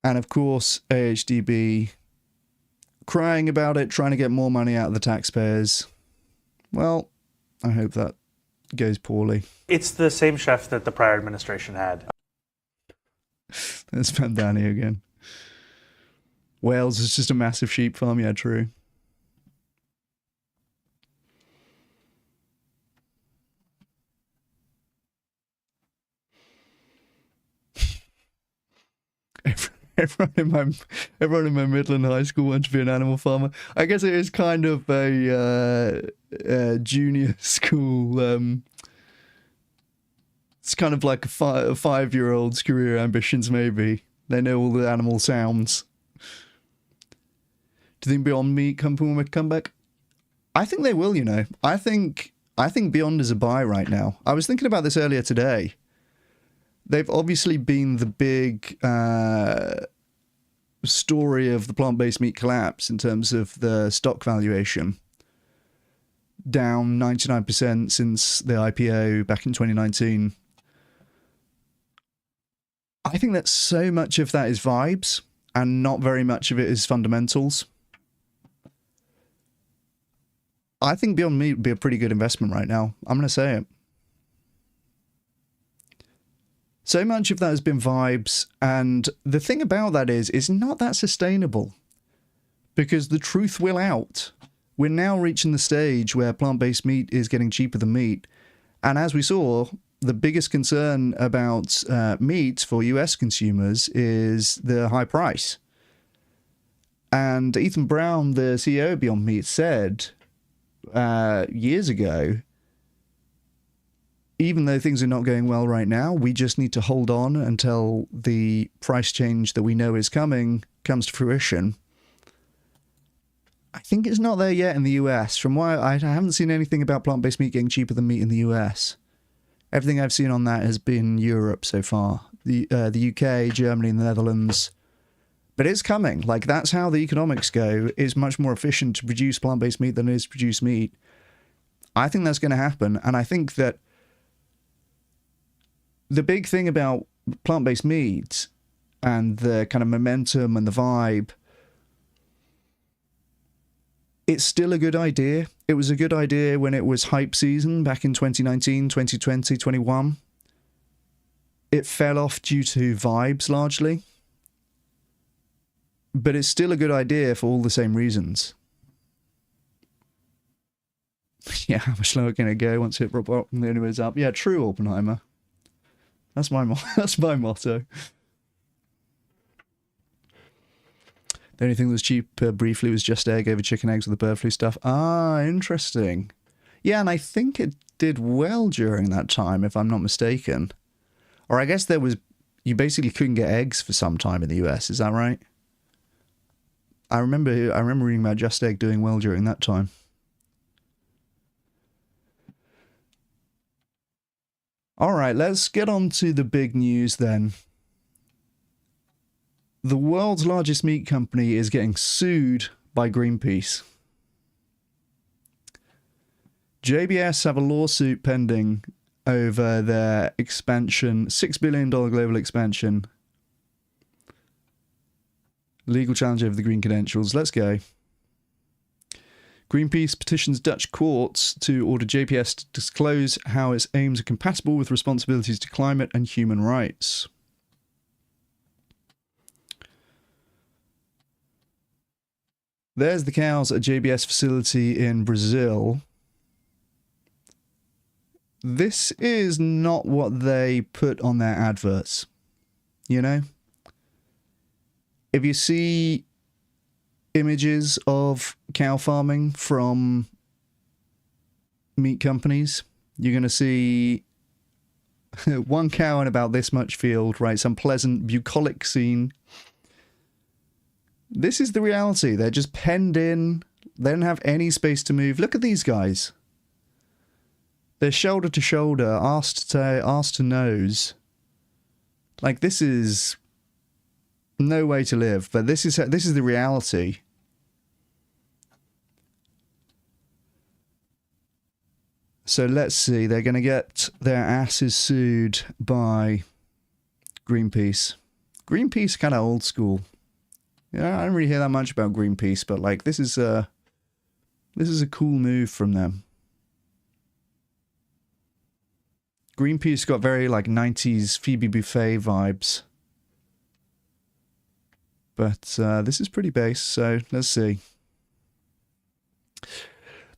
S1: And of course, AHDB crying about it, trying to get more money out of the taxpayers. Well, I hope that goes poorly.
S2: It's the same chef that the prior administration had.
S1: There's Vandani again. Wales is just a massive sheep farm, yeah, true. everyone in my Midland high school wanted to be an animal farmer. I guess it is kind of a junior school. It's kind of like a 5-year-old's career ambitions. Maybe they know all the animal sounds. Do you think Beyond Meat company will make a comeback? I think they will. I think Beyond is a buy right now. I was thinking about this earlier today. They've obviously been the big story of the plant-based meat collapse in terms of the stock valuation. Down 99% since the IPO back in 2019. I think that so much of that is vibes and not very much of it is fundamentals. I think Beyond Meat would be a pretty good investment right now. I'm going to say it. So much of that has been vibes, and the thing about that is, it's not that sustainable. Because the truth will out. We're now reaching the stage where plant-based meat is getting cheaper than meat. And as we saw, the biggest concern about meat for US consumers is the high price. And Ethan Brown, the CEO of Beyond Meat, said years ago, even though things are not going well right now, we just need to hold on until the price change that we know is coming comes to fruition. I think it's not there yet in the US. From what I haven't seen anything about plant-based meat getting cheaper than meat in the US. Everything I've seen on that has been Europe so far. The UK, Germany, and the Netherlands. But it's coming. Like, that's how the economics go. It's much more efficient to produce plant-based meat than it is to produce meat. I think that's going to happen. And I think that the big thing about plant-based meat and the kind of momentum and the vibe, it's still a good idea. It was a good idea when it was hype season back in 2019, 2020, 21. It fell off due to vibes largely. But it's still a good idea for all the same reasons. Yeah, how much lower can it go once it anyways up? Yeah, true, Oppenheimer. That's my motto. The only thing that was cheap briefly was Just Egg over chicken eggs with the bird flu stuff. Ah, interesting. Yeah, and I think it did well during that time, if I'm not mistaken. Or I guess you basically couldn't get eggs for some time in the US, is that right? I remember reading about Just Egg doing well during that time. All right, let's get on to the big news then. The world's largest meat company is getting sued by Greenpeace. JBS have a lawsuit pending over their expansion, $6 billion global expansion. Legal challenge over the green credentials. Let's go. Greenpeace petitions Dutch courts to order JBS to disclose how its aims are compatible with responsibilities to climate and human rights. There's the cows at JBS facility in Brazil. This is not what they put on their adverts, you know? If you see images of cow farming from meat companies, you're going to see one cow in about this much field, right? Some pleasant bucolic scene. This is the reality. They're just penned in. They don't have any space to move. Look at these guys. They're shoulder to shoulder, arse to nose. Like, this is no way to live, but this is the reality. So let's see. They're going to get their asses sued by Greenpeace. Greenpeace kind of old school. Yeah, I don't really hear that much about Greenpeace, but like this is a cool move from them. Greenpeace got very like 90s Phoebe Buffet vibes. But this is pretty base, so let's see.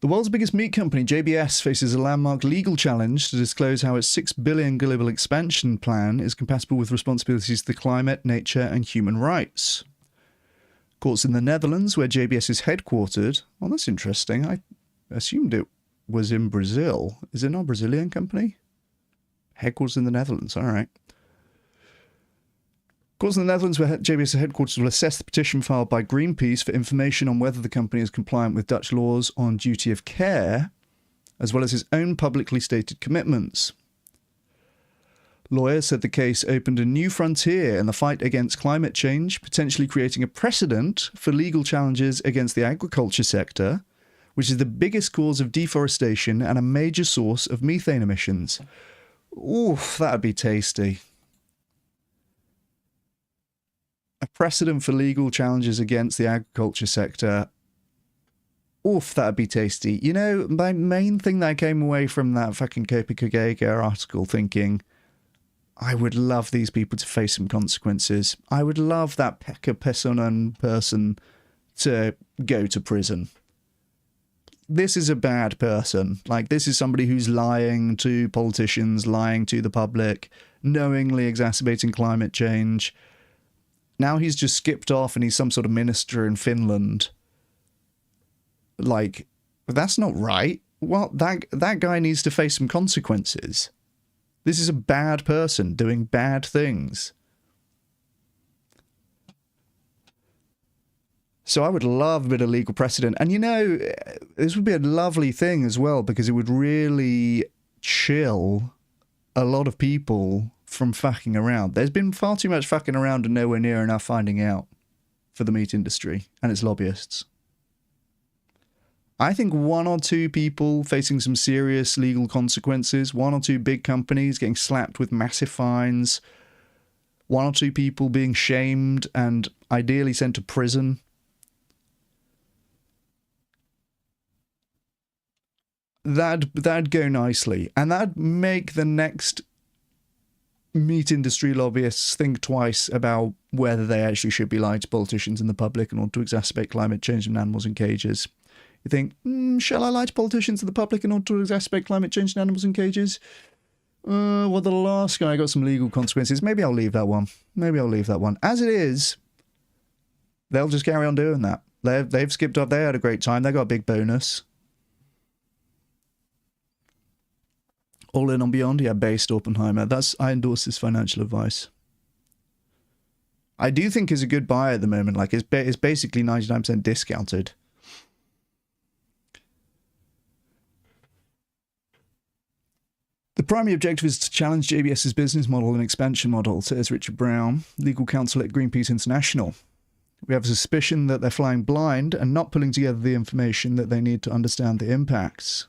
S1: The world's biggest meat company, JBS, faces a landmark legal challenge to disclose how its $6 billion global expansion plan is compatible with responsibilities to the climate, nature, and human rights. Courts in the Netherlands, where JBS is headquartered. Well, that's interesting. I assumed it was in Brazil. Is it not a Brazilian company? Headquarters in the Netherlands. All right. Courts in the Netherlands, where JBS headquarters, will assess the petition filed by Greenpeace for information on whether the company is compliant with Dutch laws on duty of care, as well as its own publicly stated commitments. Lawyers said the case opened a new frontier in the fight against climate change, potentially creating a precedent for legal challenges against the agriculture sector, which is the biggest cause of deforestation and a major source of methane emissions. Oof, that'd be tasty. A precedent for legal challenges against the agriculture sector. Oof, that'd be tasty. You know, my main thing that I came away from that fucking Kopi Kagega article thinking, I would love these people to face some consequences. I would love that Pekka Pesonen person to go to prison. This is a bad person. Like, this is somebody who's lying to politicians, lying to the public, knowingly exacerbating climate change. Now he's just skipped off and he's some sort of minister in Finland. Like, that's not right. Well, that guy needs to face some consequences. This is a bad person doing bad things. So I would love a bit of legal precedent. And, you know, this would be a lovely thing as well, because it would really chill a lot of people from fucking around. There's been far too much fucking around and nowhere near enough finding out for the meat industry and its lobbyists. I think one or two people facing some serious legal consequences, one or two big companies getting slapped with massive fines, one or two people being shamed and ideally sent to prison. That'd go nicely. And that'd make the next meat industry lobbyists think twice about whether they actually should be lying to politicians and the public in order to exacerbate climate change and animals in cages. You think, shall I lie to politicians and the public in order to exacerbate climate change and animals in cages? Well, the last guy got some legal consequences. Maybe I'll leave that one. As it is, they'll just carry on doing that. They've skipped off. They had a great time. They got a big bonus. All in on Beyond, yeah, based Oppenheimer. I endorse this financial advice. I do think it's a good buy at the moment. Like, it's basically 99% discounted. The primary objective is to challenge JBS's business model and expansion model, says Richard Brown, legal counsel at Greenpeace International. We have a suspicion that they're flying blind and not pulling together the information that they need to understand the impacts.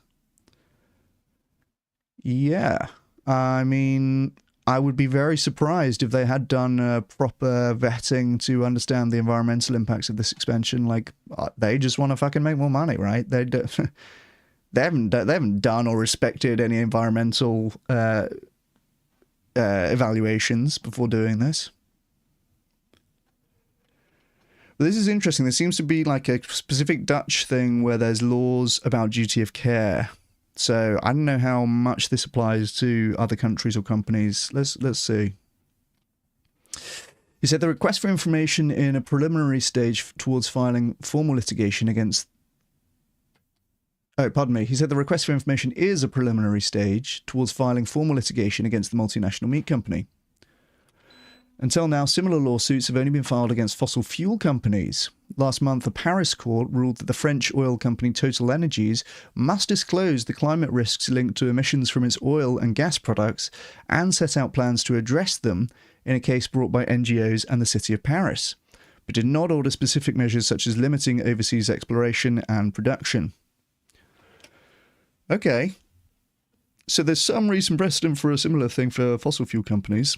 S1: Yeah, I mean, I would be very surprised if they had done a proper vetting to understand the environmental impacts of this expansion. Like, they just want to fucking make more money, right? They haven't done or respected any environmental evaluations before doing this. But this is interesting. There seems to be like a specific Dutch thing where there's laws about duty of care. So I don't know how much this applies to other countries or companies. Let's see. He said the request for information in a preliminary stage towards filing formal litigation against... Oh, pardon me. He said the request for information is a preliminary stage towards filing formal litigation against the multinational meat company. Until now, similar lawsuits have only been filed against fossil fuel companies. Last month, a Paris court ruled that the French oil company Total Energies must disclose the climate risks linked to emissions from its oil and gas products and set out plans to address them in a case brought by NGOs and the city of Paris, but did not order specific measures such as limiting overseas exploration and production. Okay. So there's some recent precedent for a similar thing for fossil fuel companies.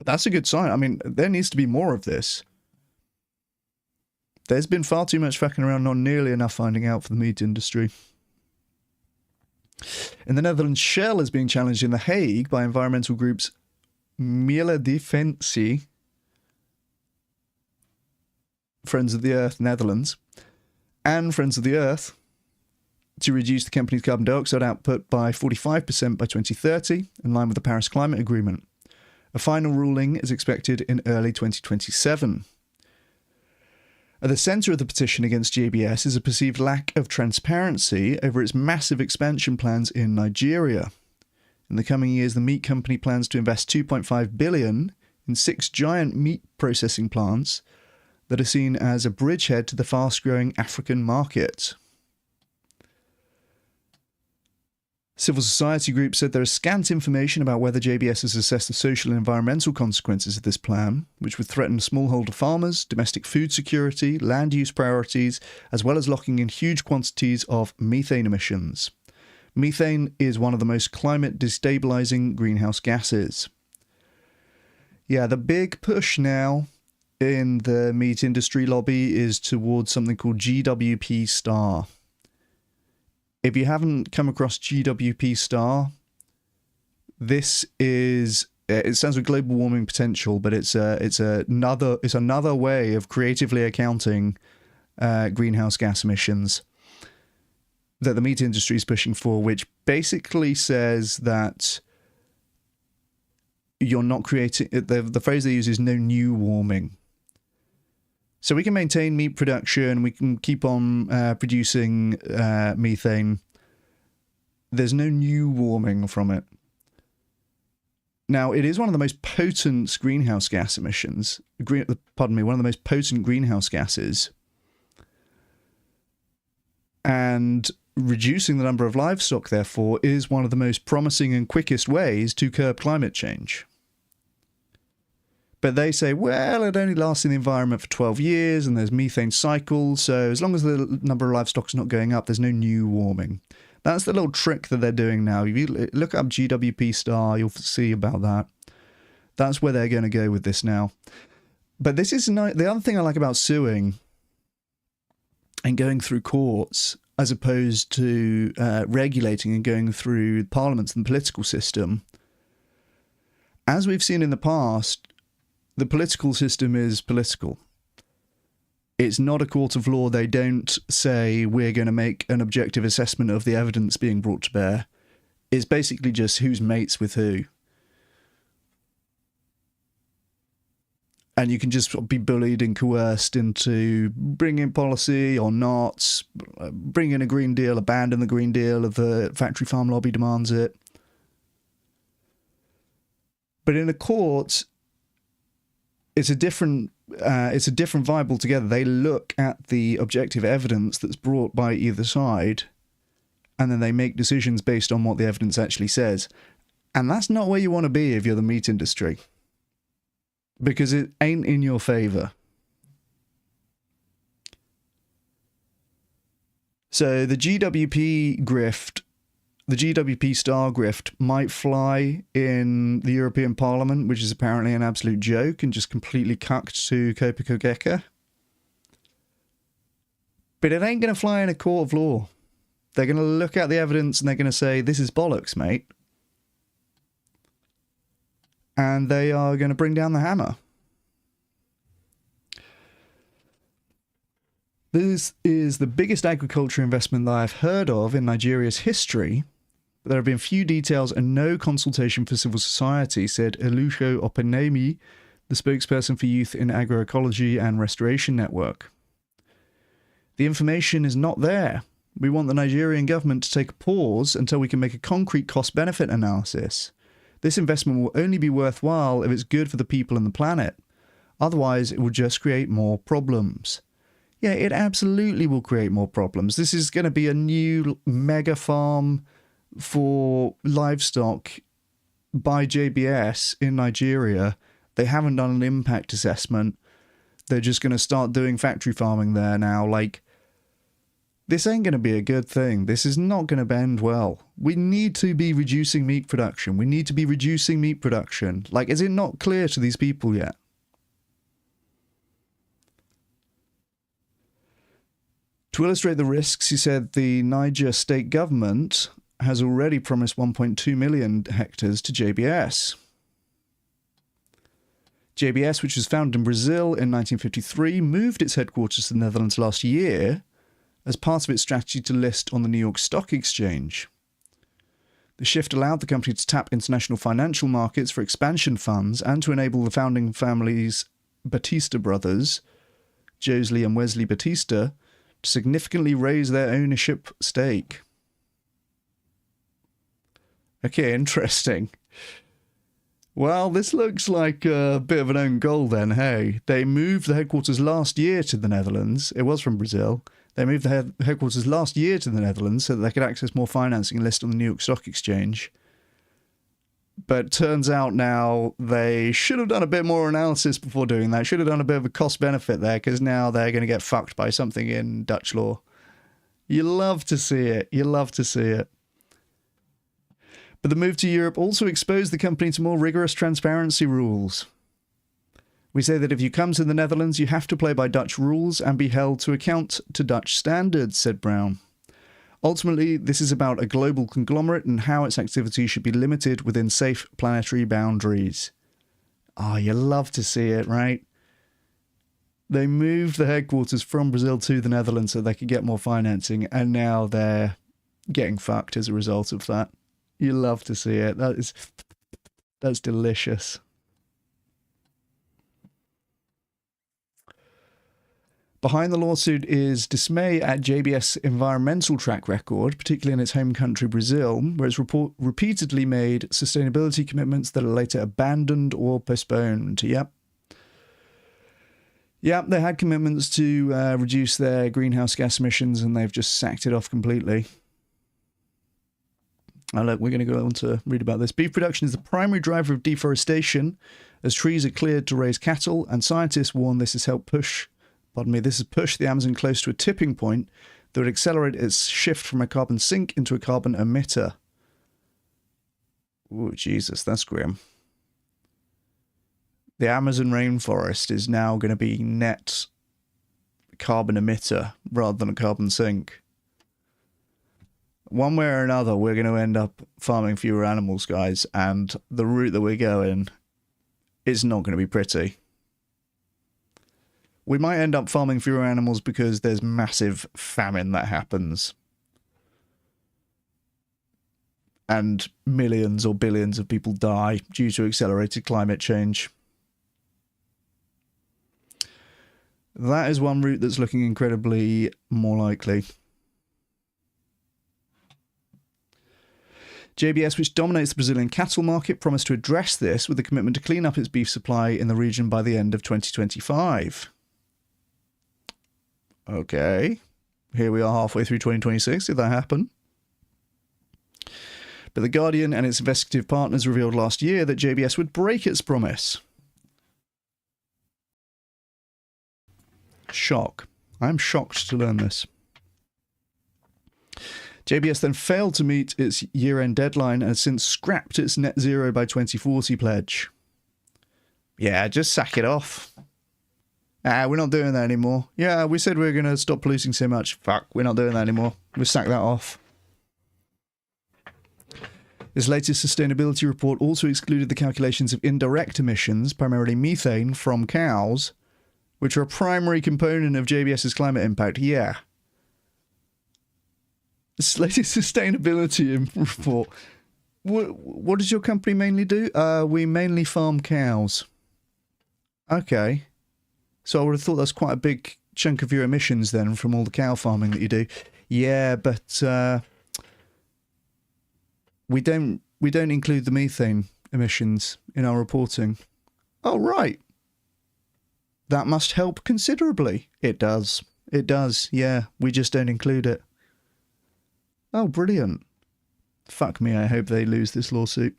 S1: That's a good sign. I mean, there needs to be more of this. There's been far too much fucking around, not nearly enough finding out for the meat industry. In the Netherlands, Shell is being challenged in The Hague by environmental groups Milieudefensie Friends of the Earth Netherlands, and Friends of the Earth to reduce the company's carbon dioxide output by 45% by 2030, in line with the Paris Climate Agreement. A final ruling is expected in early 2027. At the centre of the petition against JBS is a perceived lack of transparency over its massive expansion plans in Nigeria. In the coming years, the meat company plans to invest $2.5 billion in 6 giant meat processing plants that are seen as a bridgehead to the fast-growing African market. Civil society groups said there is scant information about whether JBS has assessed the social and environmental consequences of this plan, which would threaten smallholder farmers, domestic food security, land use priorities, as well as locking in huge quantities of methane emissions. Methane is one of the most climate destabilizing greenhouse gases. Yeah, the big push now in the meat industry lobby is towards something called GWP Star. If you haven't come across GWP Star, this is, it stands for global warming potential, but it's another way of creatively accounting greenhouse gas emissions that the meat industry is pushing for, which basically says that you're not creating, the phrase they use is no new warming. So we can maintain meat production, we can keep on producing methane. There's no new warming from it. Now, it is one of the most potent greenhouse gas emissions. One of the most potent greenhouse gases. And reducing the number of livestock, therefore, is one of the most promising and quickest ways to curb climate change. But they say, well, it only lasts in the environment for 12 years and there's methane cycles, so as long as the number of livestock is not going up, there's no new warming. That's the little trick that they're doing now. If you look up GWP Star, you'll see about that. That's where they're going to go with this now. But this is the other thing I like about suing and going through courts, as opposed to regulating and going through parliaments and the political system. As we've seen in the past, the political system is political. It's not a court of law. They don't say we're going to make an objective assessment of the evidence being brought to bear. It's basically just who's mates with who. And you can just be bullied and coerced into bringing policy or not, bring in a Green Deal, abandon the Green Deal if the factory farm lobby demands it. But in a court, it's a different vibe altogether. They look at the objective evidence that's brought by either side, and then they make decisions based on what the evidence actually says. And that's not where you want to be if you're the meat industry, because it ain't in your favor. So the GWP grift, the GWP Star grift might fly in the European Parliament, which is apparently an absolute joke and just completely cucked to Copa Cogeca. But it ain't going to fly in a court of law. They're going to look at the evidence and they're going to say, this is bollocks, mate. And they are going to bring down the hammer. This is the biggest agriculture investment that I've heard of in Nigeria's history. There have been few details and no consultation for civil society, said Elusho Openemi, the spokesperson for Youth in Agroecology and Restoration Network. The information is not there. We want the Nigerian government to take a pause until we can make a concrete cost-benefit analysis. This investment will only be worthwhile if it's good for the people and the planet. Otherwise, it will just create more problems. Yeah, it absolutely will create more problems. This is going to be a new mega farm for livestock by JBS in Nigeria. They haven't done an impact assessment. They're just going to start doing factory farming there now. Like, this ain't going to be a good thing. This is not going to end well. We need to be reducing meat production. We need to be reducing meat production. Like, is it not clear to these people yet? To illustrate the risks, he said the Niger state government has already promised 1.2 million hectares to JBS. JBS, which was founded in Brazil in 1953, moved its headquarters to the Netherlands last year as part of its strategy to list on the New York Stock Exchange. The shift allowed the company to tap international financial markets for expansion funds and to enable the founding families, Batista brothers, Josley and Wesley Batista, to significantly raise their ownership stake. Okay, interesting. Well, this looks like a bit of an own goal then, hey. They moved the headquarters last year to the Netherlands. It was from Brazil. They moved the headquarters last year to the Netherlands so that they could access more financing and list on the New York Stock Exchange. But turns out now they should have done a bit more analysis before doing that. Should have done a bit of a cost-benefit there, because now they're going to get fucked by something in Dutch law. You love to see it. You love to see it. But the move to Europe also exposed the company to more rigorous transparency rules. We say that if you come to the Netherlands, you have to play by Dutch rules and be held to account to Dutch standards, said Brown. Ultimately, this is about a global conglomerate and how its activity should be limited within safe planetary boundaries. Ah, you love to see it, right? They moved the headquarters from Brazil to the Netherlands so they could get more financing, and now they're getting fucked as a result of that. You love to see it. That's delicious. Behind the lawsuit is dismay at JBS' environmental track record, particularly in its home country, Brazil, where it's repeatedly made sustainability commitments that are later abandoned or postponed. Yep, they had commitments to reduce their greenhouse gas emissions, and they've just sacked it off completely. Oh, look, we're going to go on to read about this. Beef production is the primary driver of deforestation, as trees are cleared to raise cattle, and scientists warn this has pushed the Amazon close to a tipping point that would accelerate its shift from a carbon sink into a carbon emitter. Oh, Jesus, that's grim. The Amazon rainforest is now going to be net carbon emitter rather than a carbon sink. One way or another, we're going to end up farming fewer animals, guys, and the route that we're going is not going to be pretty. We might end up farming fewer animals because there's massive famine that happens. And millions or billions of people die due to accelerated climate change. That is one route that's looking incredibly more likely. JBS, which dominates the Brazilian cattle market, promised to address this with a commitment to clean up its beef supply in the region by the end of 2025. Okay, here we are halfway through 2026. Did that happen? But The Guardian and its investigative partners revealed last year that JBS would break its promise. Shock. I'm shocked to learn this. JBS then failed to meet its year-end deadline and has since scrapped its net zero by 2040 pledge. Yeah, just sack it off. We're not doing that anymore. Yeah, we said we were going to stop polluting so much. Fuck, we're not doing that anymore. We'll sack that off. This latest sustainability report also excluded the calculations of indirect emissions, primarily methane, from cows, which are a primary component of JBS's climate impact. Yeah. This latest sustainability report. What does your company mainly do? We mainly farm cows. Okay. So I would have thought that's quite a big chunk of your emissions then from all the cow farming that you do. Yeah, but we don't include the methane emissions in our reporting. Oh, right. That must help considerably. It does. It does, yeah. We just don't include it. Oh, brilliant. Fuck me, I hope they lose this lawsuit.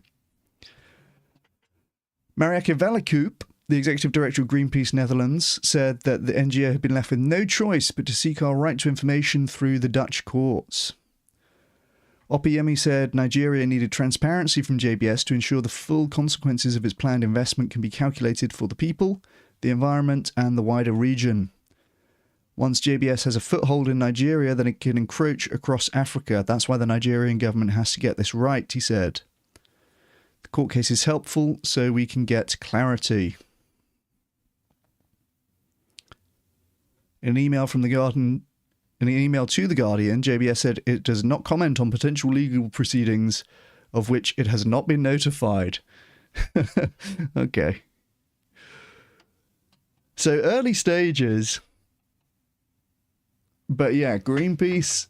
S1: Marieke Vellekoop, the executive director of Greenpeace Netherlands, said that the NGO had been left with no choice but to seek our right to information through the Dutch courts. Opiemi said Nigeria needed transparency from JBS to ensure the full consequences of its planned investment can be calculated for the people, the environment, and the wider region. Once JBS has a foothold in Nigeria, then it can encroach across Africa. That's why the Nigerian government has to get this right, he said. The court case is helpful so we can get clarity. In an email from the Guardian, in an email to the Guardian, JBS said it does not comment on potential legal proceedings of which it has not been notified. Okay. So early stages. But yeah, Greenpeace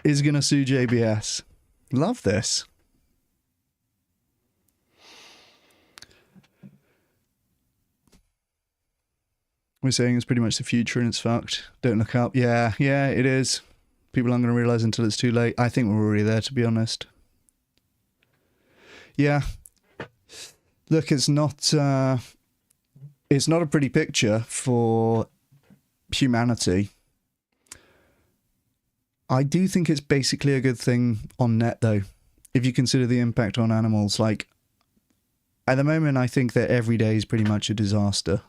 S1: is going to sue JBS. Love this. We're saying it's pretty much the future and it's fucked. Don't look up. Yeah, it is. People aren't going to realise until it's too late. I think we're already there, to be honest. Yeah. Look, it's not a pretty picture for humanity. I do think it's basically a good thing on net, though, if you consider the impact on animals. Like, at the moment, I think that every day is pretty much a disaster.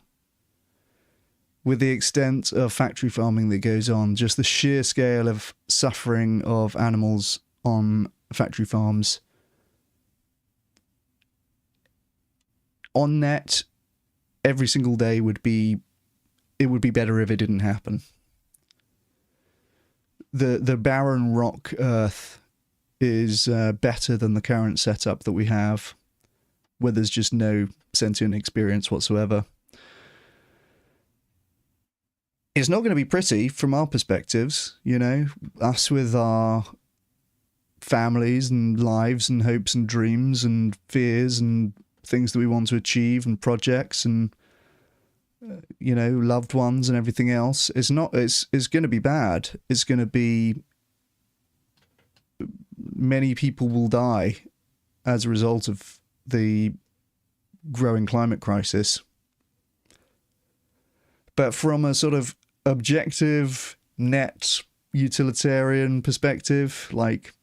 S1: With the extent of factory farming that goes on, just the sheer scale of suffering of animals on factory farms. On net, every single day would be better if it didn't happen. The barren rock earth is better than the current setup that we have, where there's just no sentient experience whatsoever. It's not going to be pretty from our perspectives, you know, us with our families and lives and hopes and dreams and fears and things that we want to achieve and projects and, you know, loved ones and everything else. It's going to be bad. It's going to be, many people will die as a result of the growing climate crisis. But from a sort of objective, net, utilitarian perspective, like,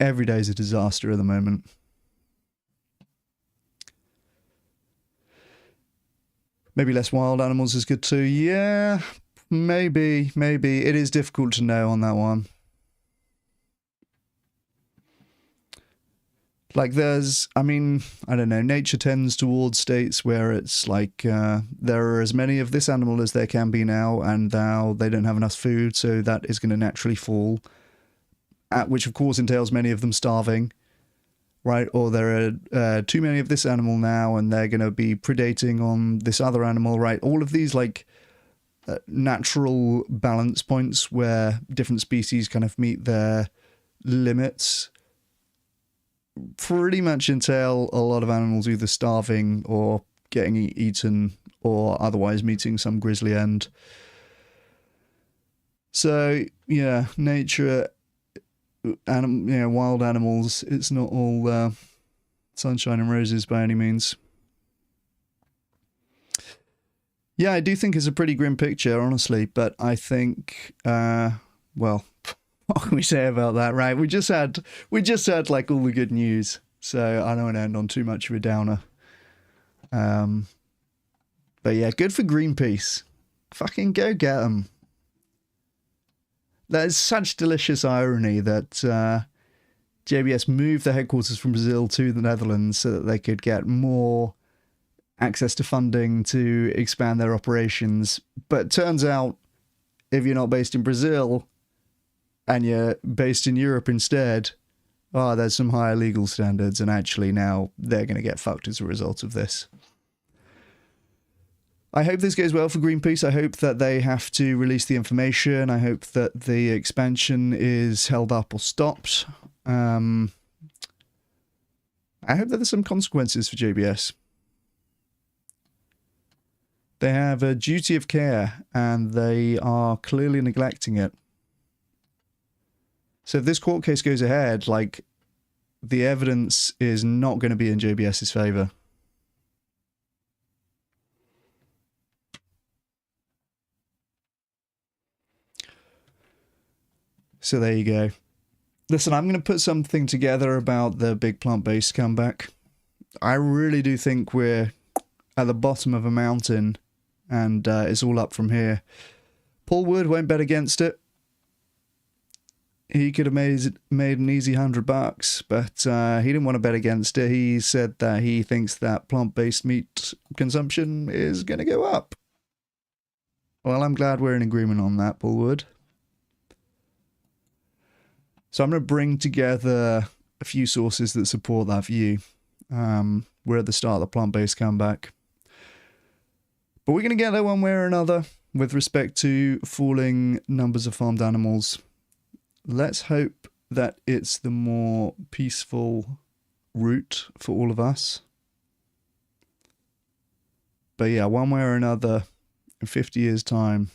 S1: every day is a disaster at the moment. Maybe less wild animals is good too. Yeah, maybe. It is difficult to know on that one. Like I don't know, nature tends towards states where it's like there are as many of this animal as there can be now, and now they don't have enough food, so that is going to naturally fall, which of course entails many of them starving, right? Or there are too many of this animal now, and they're going to be predating on this other animal, right? All of these like natural balance points where different species kind of meet their limits pretty much entail a lot of animals either starving or getting eaten or otherwise meeting some grisly end. So yeah, nature, wild animals, it's not all sunshine and roses by any means. Yeah, I do think it's a pretty grim picture, honestly, but I think, well, what can we say about that, right? We just had like all the good news, so I don't want to end on too much of a downer. But yeah, good for Greenpeace. Fucking go get them. That is such delicious irony that JBS moved the headquarters from Brazil to the Netherlands so that they could get more access to funding to expand their operations. But turns out, if you're not based in Brazil and you're based in Europe instead, there's some higher legal standards, and actually now they're going to get fucked as a result of this. I hope this goes well for Greenpeace. I hope that they have to release the information. I hope that the expansion is held up or stopped. I hope that there's some consequences for JBS. They have a duty of care, and they are clearly neglecting it. So if this court case goes ahead, like, the evidence is not going to be in JBS's favour. So there you go. Listen, I'm going to put something together about the big plant-based comeback. I really do think we're at the bottom of a mountain, and it's all up from here. Paul Wood won't bet against it. He could have made an easy $100, but he didn't want to bet against it. He said that he thinks that plant-based meat consumption is going to go up. Well, I'm glad we're in agreement on that, Bullwood. So I'm going to bring together a few sources that support that view. We're at the start of the plant-based comeback. But we're going to get there one way or another with respect to falling numbers of farmed animals. Let's hope that it's the more peaceful route for all of us. But yeah, one way or another, in 50 years' time,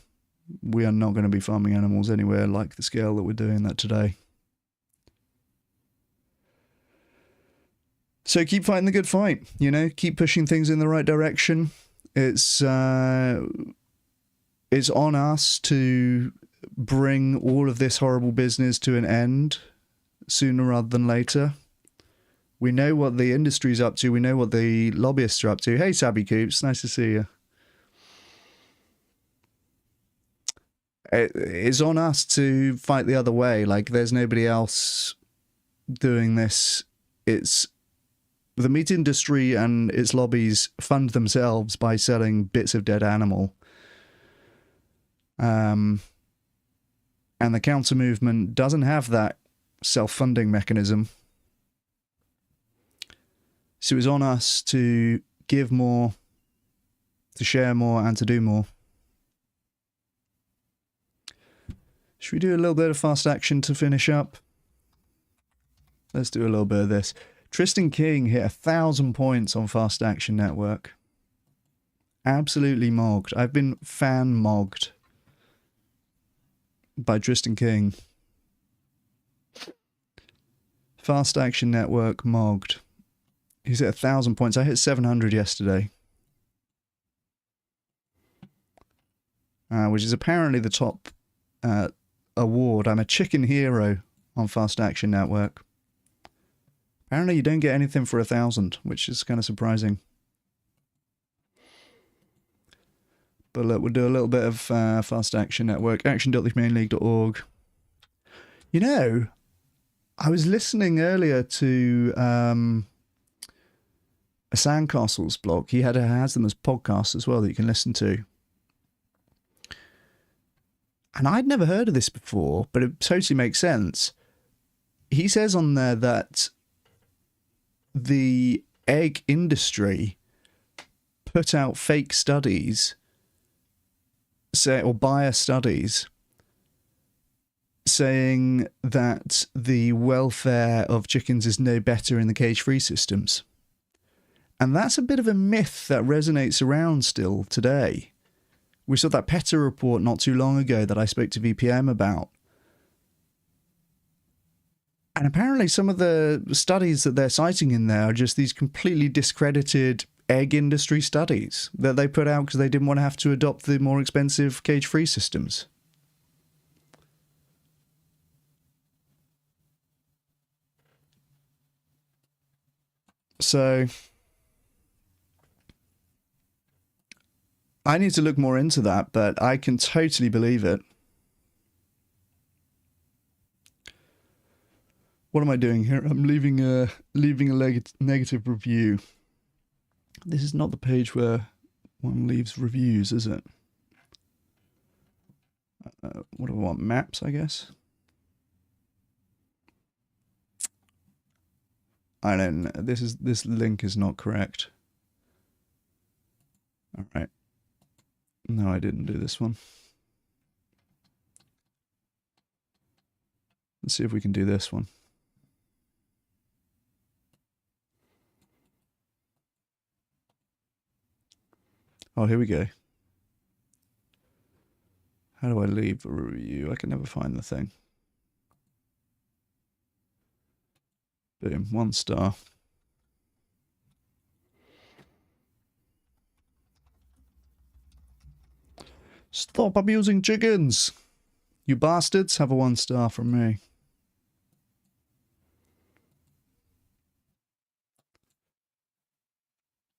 S1: we are not going to be farming animals anywhere like the scale that we're doing that today. So keep fighting the good fight, you know, keep pushing things in the right direction. It's on us to bring all of this horrible business to an end sooner rather than later. We know what the industry's up to. We know what the lobbyists are up to. Hey, Sabby Coops, nice to see you. It's on us to fight the other way. Like, there's nobody else doing this. It's the meat industry and its lobbies fund themselves by selling bits of dead animal. And the counter movement doesn't have that self-funding mechanism. So it's on us to give more, to share more, and to do more. Should we do a little bit of fast action to finish up? Let's do a little bit of this. Tristan King hit 1,000 points on Fast Action Network. Absolutely mogged. I've been fan-mogged by Tristan King. Fast Action Network mogged. He's at 1,000 points. I hit 700 yesterday. Which is apparently the top award. I'm a chicken hero on Fast Action Network. Apparently you don't get anything for 1,000, which is kind of surprising. But look, we'll do a little bit of Fast Action Network, action.thehumaneleague.org. You know, I was listening earlier to a Sandcastles blog. He has them as podcasts as well that you can listen to. And I'd never heard of this before, but it totally makes sense. He says on there that the egg industry put out fake studies, or bias studies, saying that the welfare of chickens is no better in the cage-free systems. And that's a bit of a myth that resonates around still today. We saw that PETA report not too long ago that I spoke to VPM about. And apparently some of the studies that they're citing in there are just these completely discredited egg industry studies that they put out because they didn't want to have to adopt the more expensive cage-free systems. So I need to look more into that, but I can totally believe it. What am I doing here? I'm leaving a negative review. This is not the page where one leaves reviews, is it? What do I want? Maps, I guess. I don't know. This link is not correct. All right. No, I didn't do this one. Let's see if we can do this one. Oh, here we go. How do I leave a review? I can never find the thing. Boom, 1 star. Stop abusing chickens! You bastards, have a 1 star from me.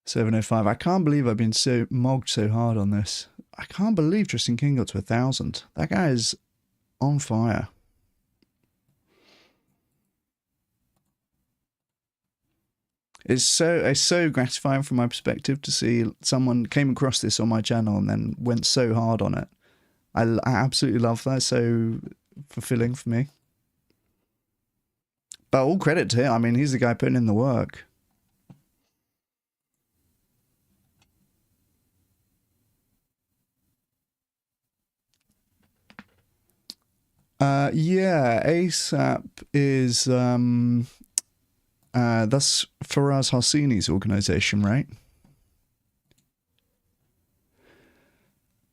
S1: $705. I can't believe I've been so mogged so hard on this. I can't believe Tristan King got to 1,000. That guy is on fire. It's so gratifying from my perspective to see someone came across this on my channel and then went so hard on it. I absolutely love that. So fulfilling for me. But all credit to him. I mean, he's the guy putting in the work. Yeah, ASAP is that's Faraz Hosseini's organization, right?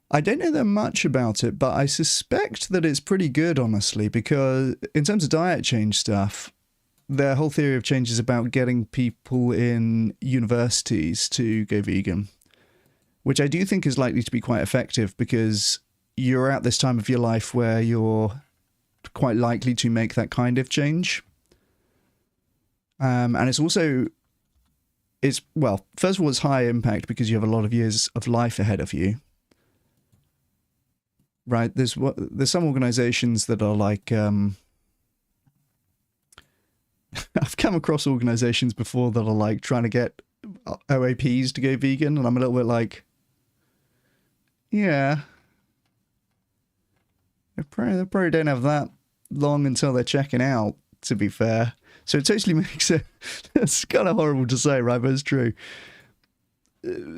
S1: I don't know that much about it, but I suspect that it's pretty good, honestly, because in terms of diet change stuff, their whole theory of change is about getting people in universities to go vegan, which I do think is likely to be quite effective because you're at this time of your life where you're quite likely to make that kind of change. And it's also, well, first of all, it's high impact because you have a lot of years of life ahead of you. Right? There's some organizations that are like, I've come across organizations before that are like trying to get OAPs to go vegan, and I'm a little bit like, yeah, they probably don't have that long until they're checking out, to be fair. So it totally makes it, it's kind of horrible to say, right, but it's true.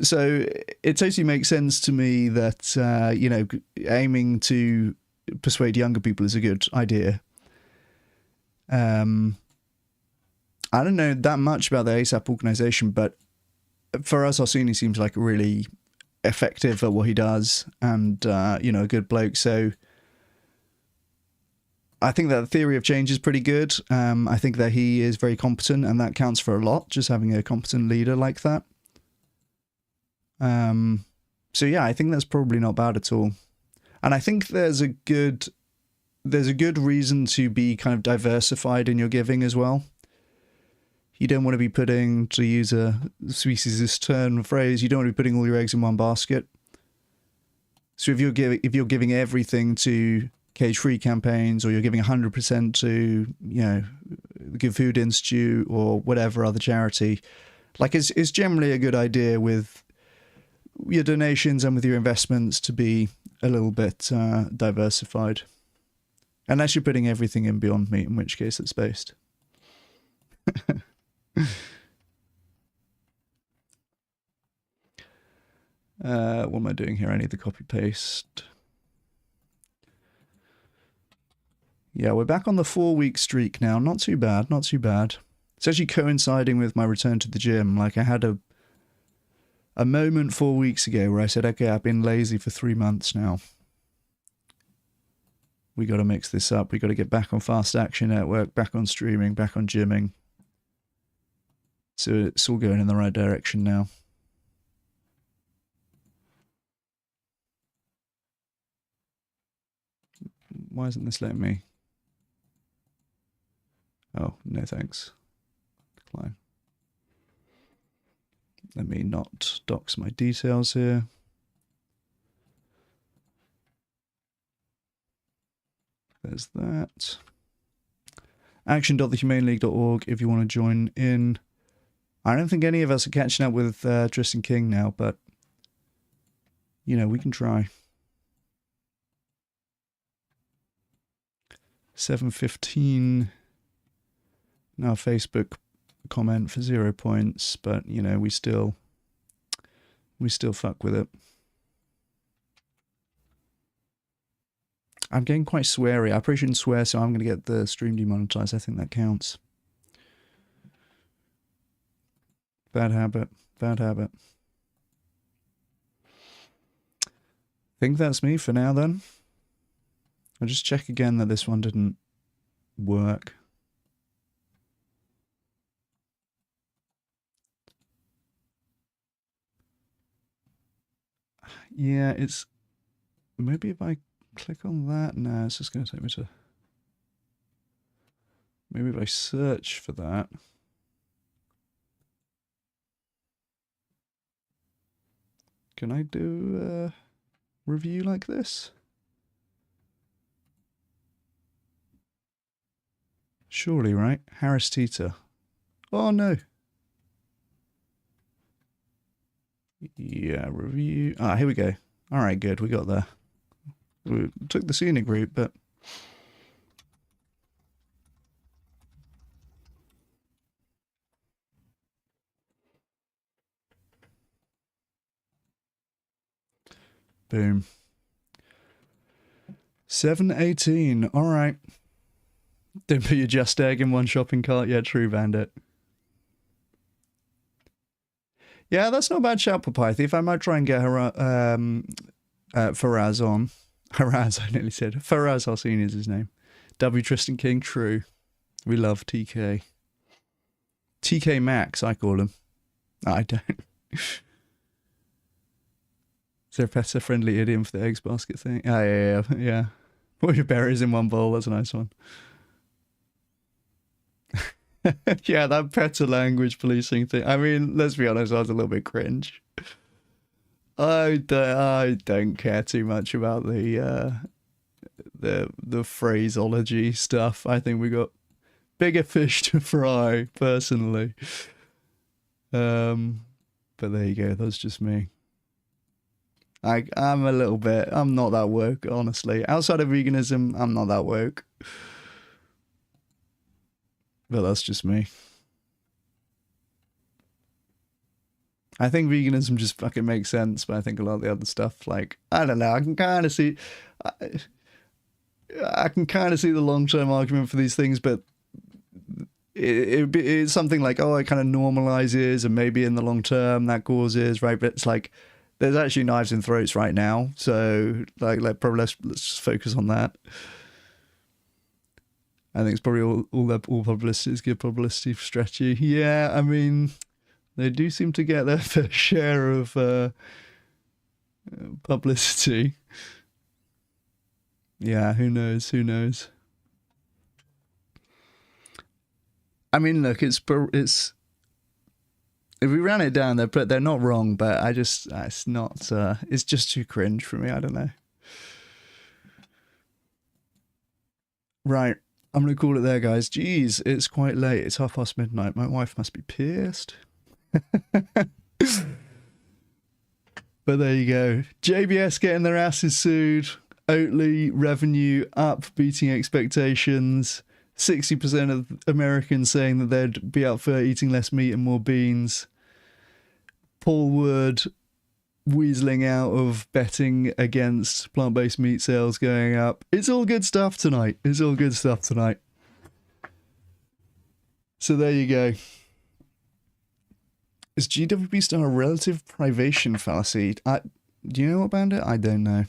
S1: So it totally makes sense to me that, aiming to persuade younger people is a good idea. I don't know that much about the ASAP organization, but Faraz Hosseini seems like really effective at what he does and, a good bloke. So I think that the theory of change is pretty good. I think that he is very competent, and that counts for a lot, just having a competent leader like that. So yeah, I think that's probably not bad at all. And I think there's a good reason to be kind of diversified in your giving as well. You don't want to be putting, to use a speciesist term phrase, you don't want to be putting all your eggs in one basket. So if you're giving everything to cage-free campaigns, or you're giving 100% to, the Good Food Institute or whatever other charity, like it's generally a good idea with your donations and with your investments to be a little bit diversified. Unless you're putting everything in Beyond Meat, in which case it's based. What am I doing here? I need the copy paste. Yeah, we're back on the 4-week streak now. Not too bad, not too bad. It's actually coinciding with my return to the gym. Like I had a moment 4 weeks ago where I said, okay, I've been lazy for 3 months now. We got to mix this up. We got to get back on Fast Action Network, back on streaming, back on gymming. So it's all going in the right direction now. Why isn't this letting me? Oh, no thanks. Decline. Let me not dox my details here. There's that. Action.thehumaneleague.org if you want to join in. I don't think any of us are catching up with Tristan King now, but, we can try. 7:15. Now Facebook comment for 0 points, but, we still fuck with it. I'm getting quite sweary. I probably shouldn't swear, so I'm going to get the stream demonetized. I think that counts. Bad habit. Bad habit. I think that's me for now, then. I'll just check again that this one didn't work. Yeah, it's... Maybe if I click on that, no, it's just going to take me to... Maybe if I search for that... Can I do a review like this? Surely, right? Harris Teeter. Oh, no. Yeah, review. Ah, here we go. All right, good. We got there. We took the scenic route, but... Boom. 7:18. All right. Don't put your Just Egg in one shopping cart yet, True Bandit. Yeah, that's not a bad shout, Papaya Thief. I might try and get her, Faraz on. Faraz, I nearly said. Faraz Hosseini is his name. W. Tristan King, true. We love TK. TK Max, I call him. I don't. Is there a pet-friendly idiom for the eggs basket thing? Oh, yeah. Put your berries in one bowl, that's a nice one. Yeah, that PETA language policing thing. I mean, let's be honest, I was a little bit cringe. I don't care too much about the phraseology stuff. I think we got bigger fish to fry, personally. But there you go, that's just me. I'm not that woke, honestly. Outside of veganism, I'm not that woke. But that's just me. I think veganism just fucking makes sense, but I think a lot of the other stuff, like, I don't know, I can kind of see the long-term argument for these things, but it's something like, oh, it kind of normalizes, and maybe in the long term that causes, right? But it's like, there's actually knives in throats right now, so like probably let's just focus on that. I think it's probably all publicity is good publicity for Stretchy. Yeah, I mean, they do seem to get their fair share of publicity. Yeah, who knows? I mean, look, it's if we ran it down, they're not wrong, but it's just too cringe for me. I don't know. Right. I'm going to call it there, guys. Jeez, it's quite late. It's midnight. My wife must be pissed. But there you go. JBS getting their asses sued. Oatly revenue up, beating expectations. 60% of Americans saying that they'd be up for eating less meat and more beans. Paul Wood weaseling out of betting against plant-based meat sales going up. It's all good stuff tonight. So there you go. Is GWP still a relative privation fallacy? Do you know what, Bandit? I don't know.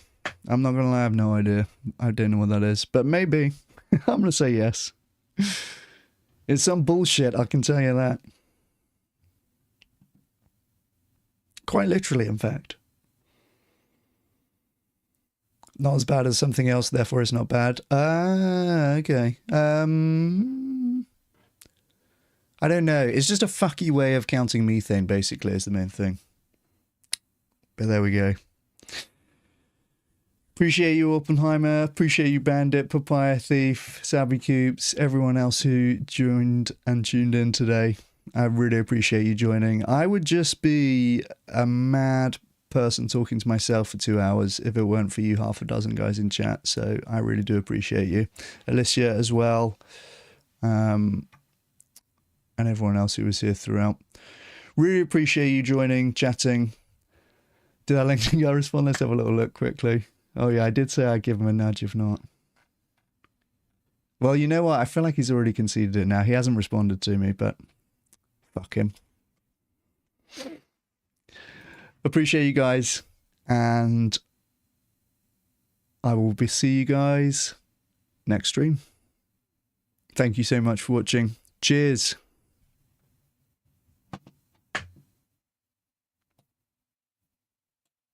S1: I'm not gonna lie, I have no idea. I don't know what that is, but maybe. I'm gonna say yes. It's some bullshit, I can tell you that. Quite literally, in fact. Not as bad as something else, therefore it's not bad. Okay. I don't know. It's just a fucky way of counting methane, basically, is the main thing. But there we go. Appreciate you, Oppenheimer. Appreciate you, Bandit, Papaya Thief, Savvy Coops, everyone else who joined and tuned in today. I really appreciate you joining. I would just be a mad person talking to myself for 2 hours if it weren't for you half a dozen guys in chat. So I really do appreciate you. Alicia as well. And everyone else who was here throughout. Really appreciate you joining, chatting. Did that LinkedIn guy respond? Let's have a little look quickly. Oh yeah, I did say I'd give him a nudge if not. Well, you know what? I feel like he's already conceded it now. He hasn't responded to me, but fuck him. Appreciate you guys, and I will see you guys next stream. Thank you so much for watching. Cheers.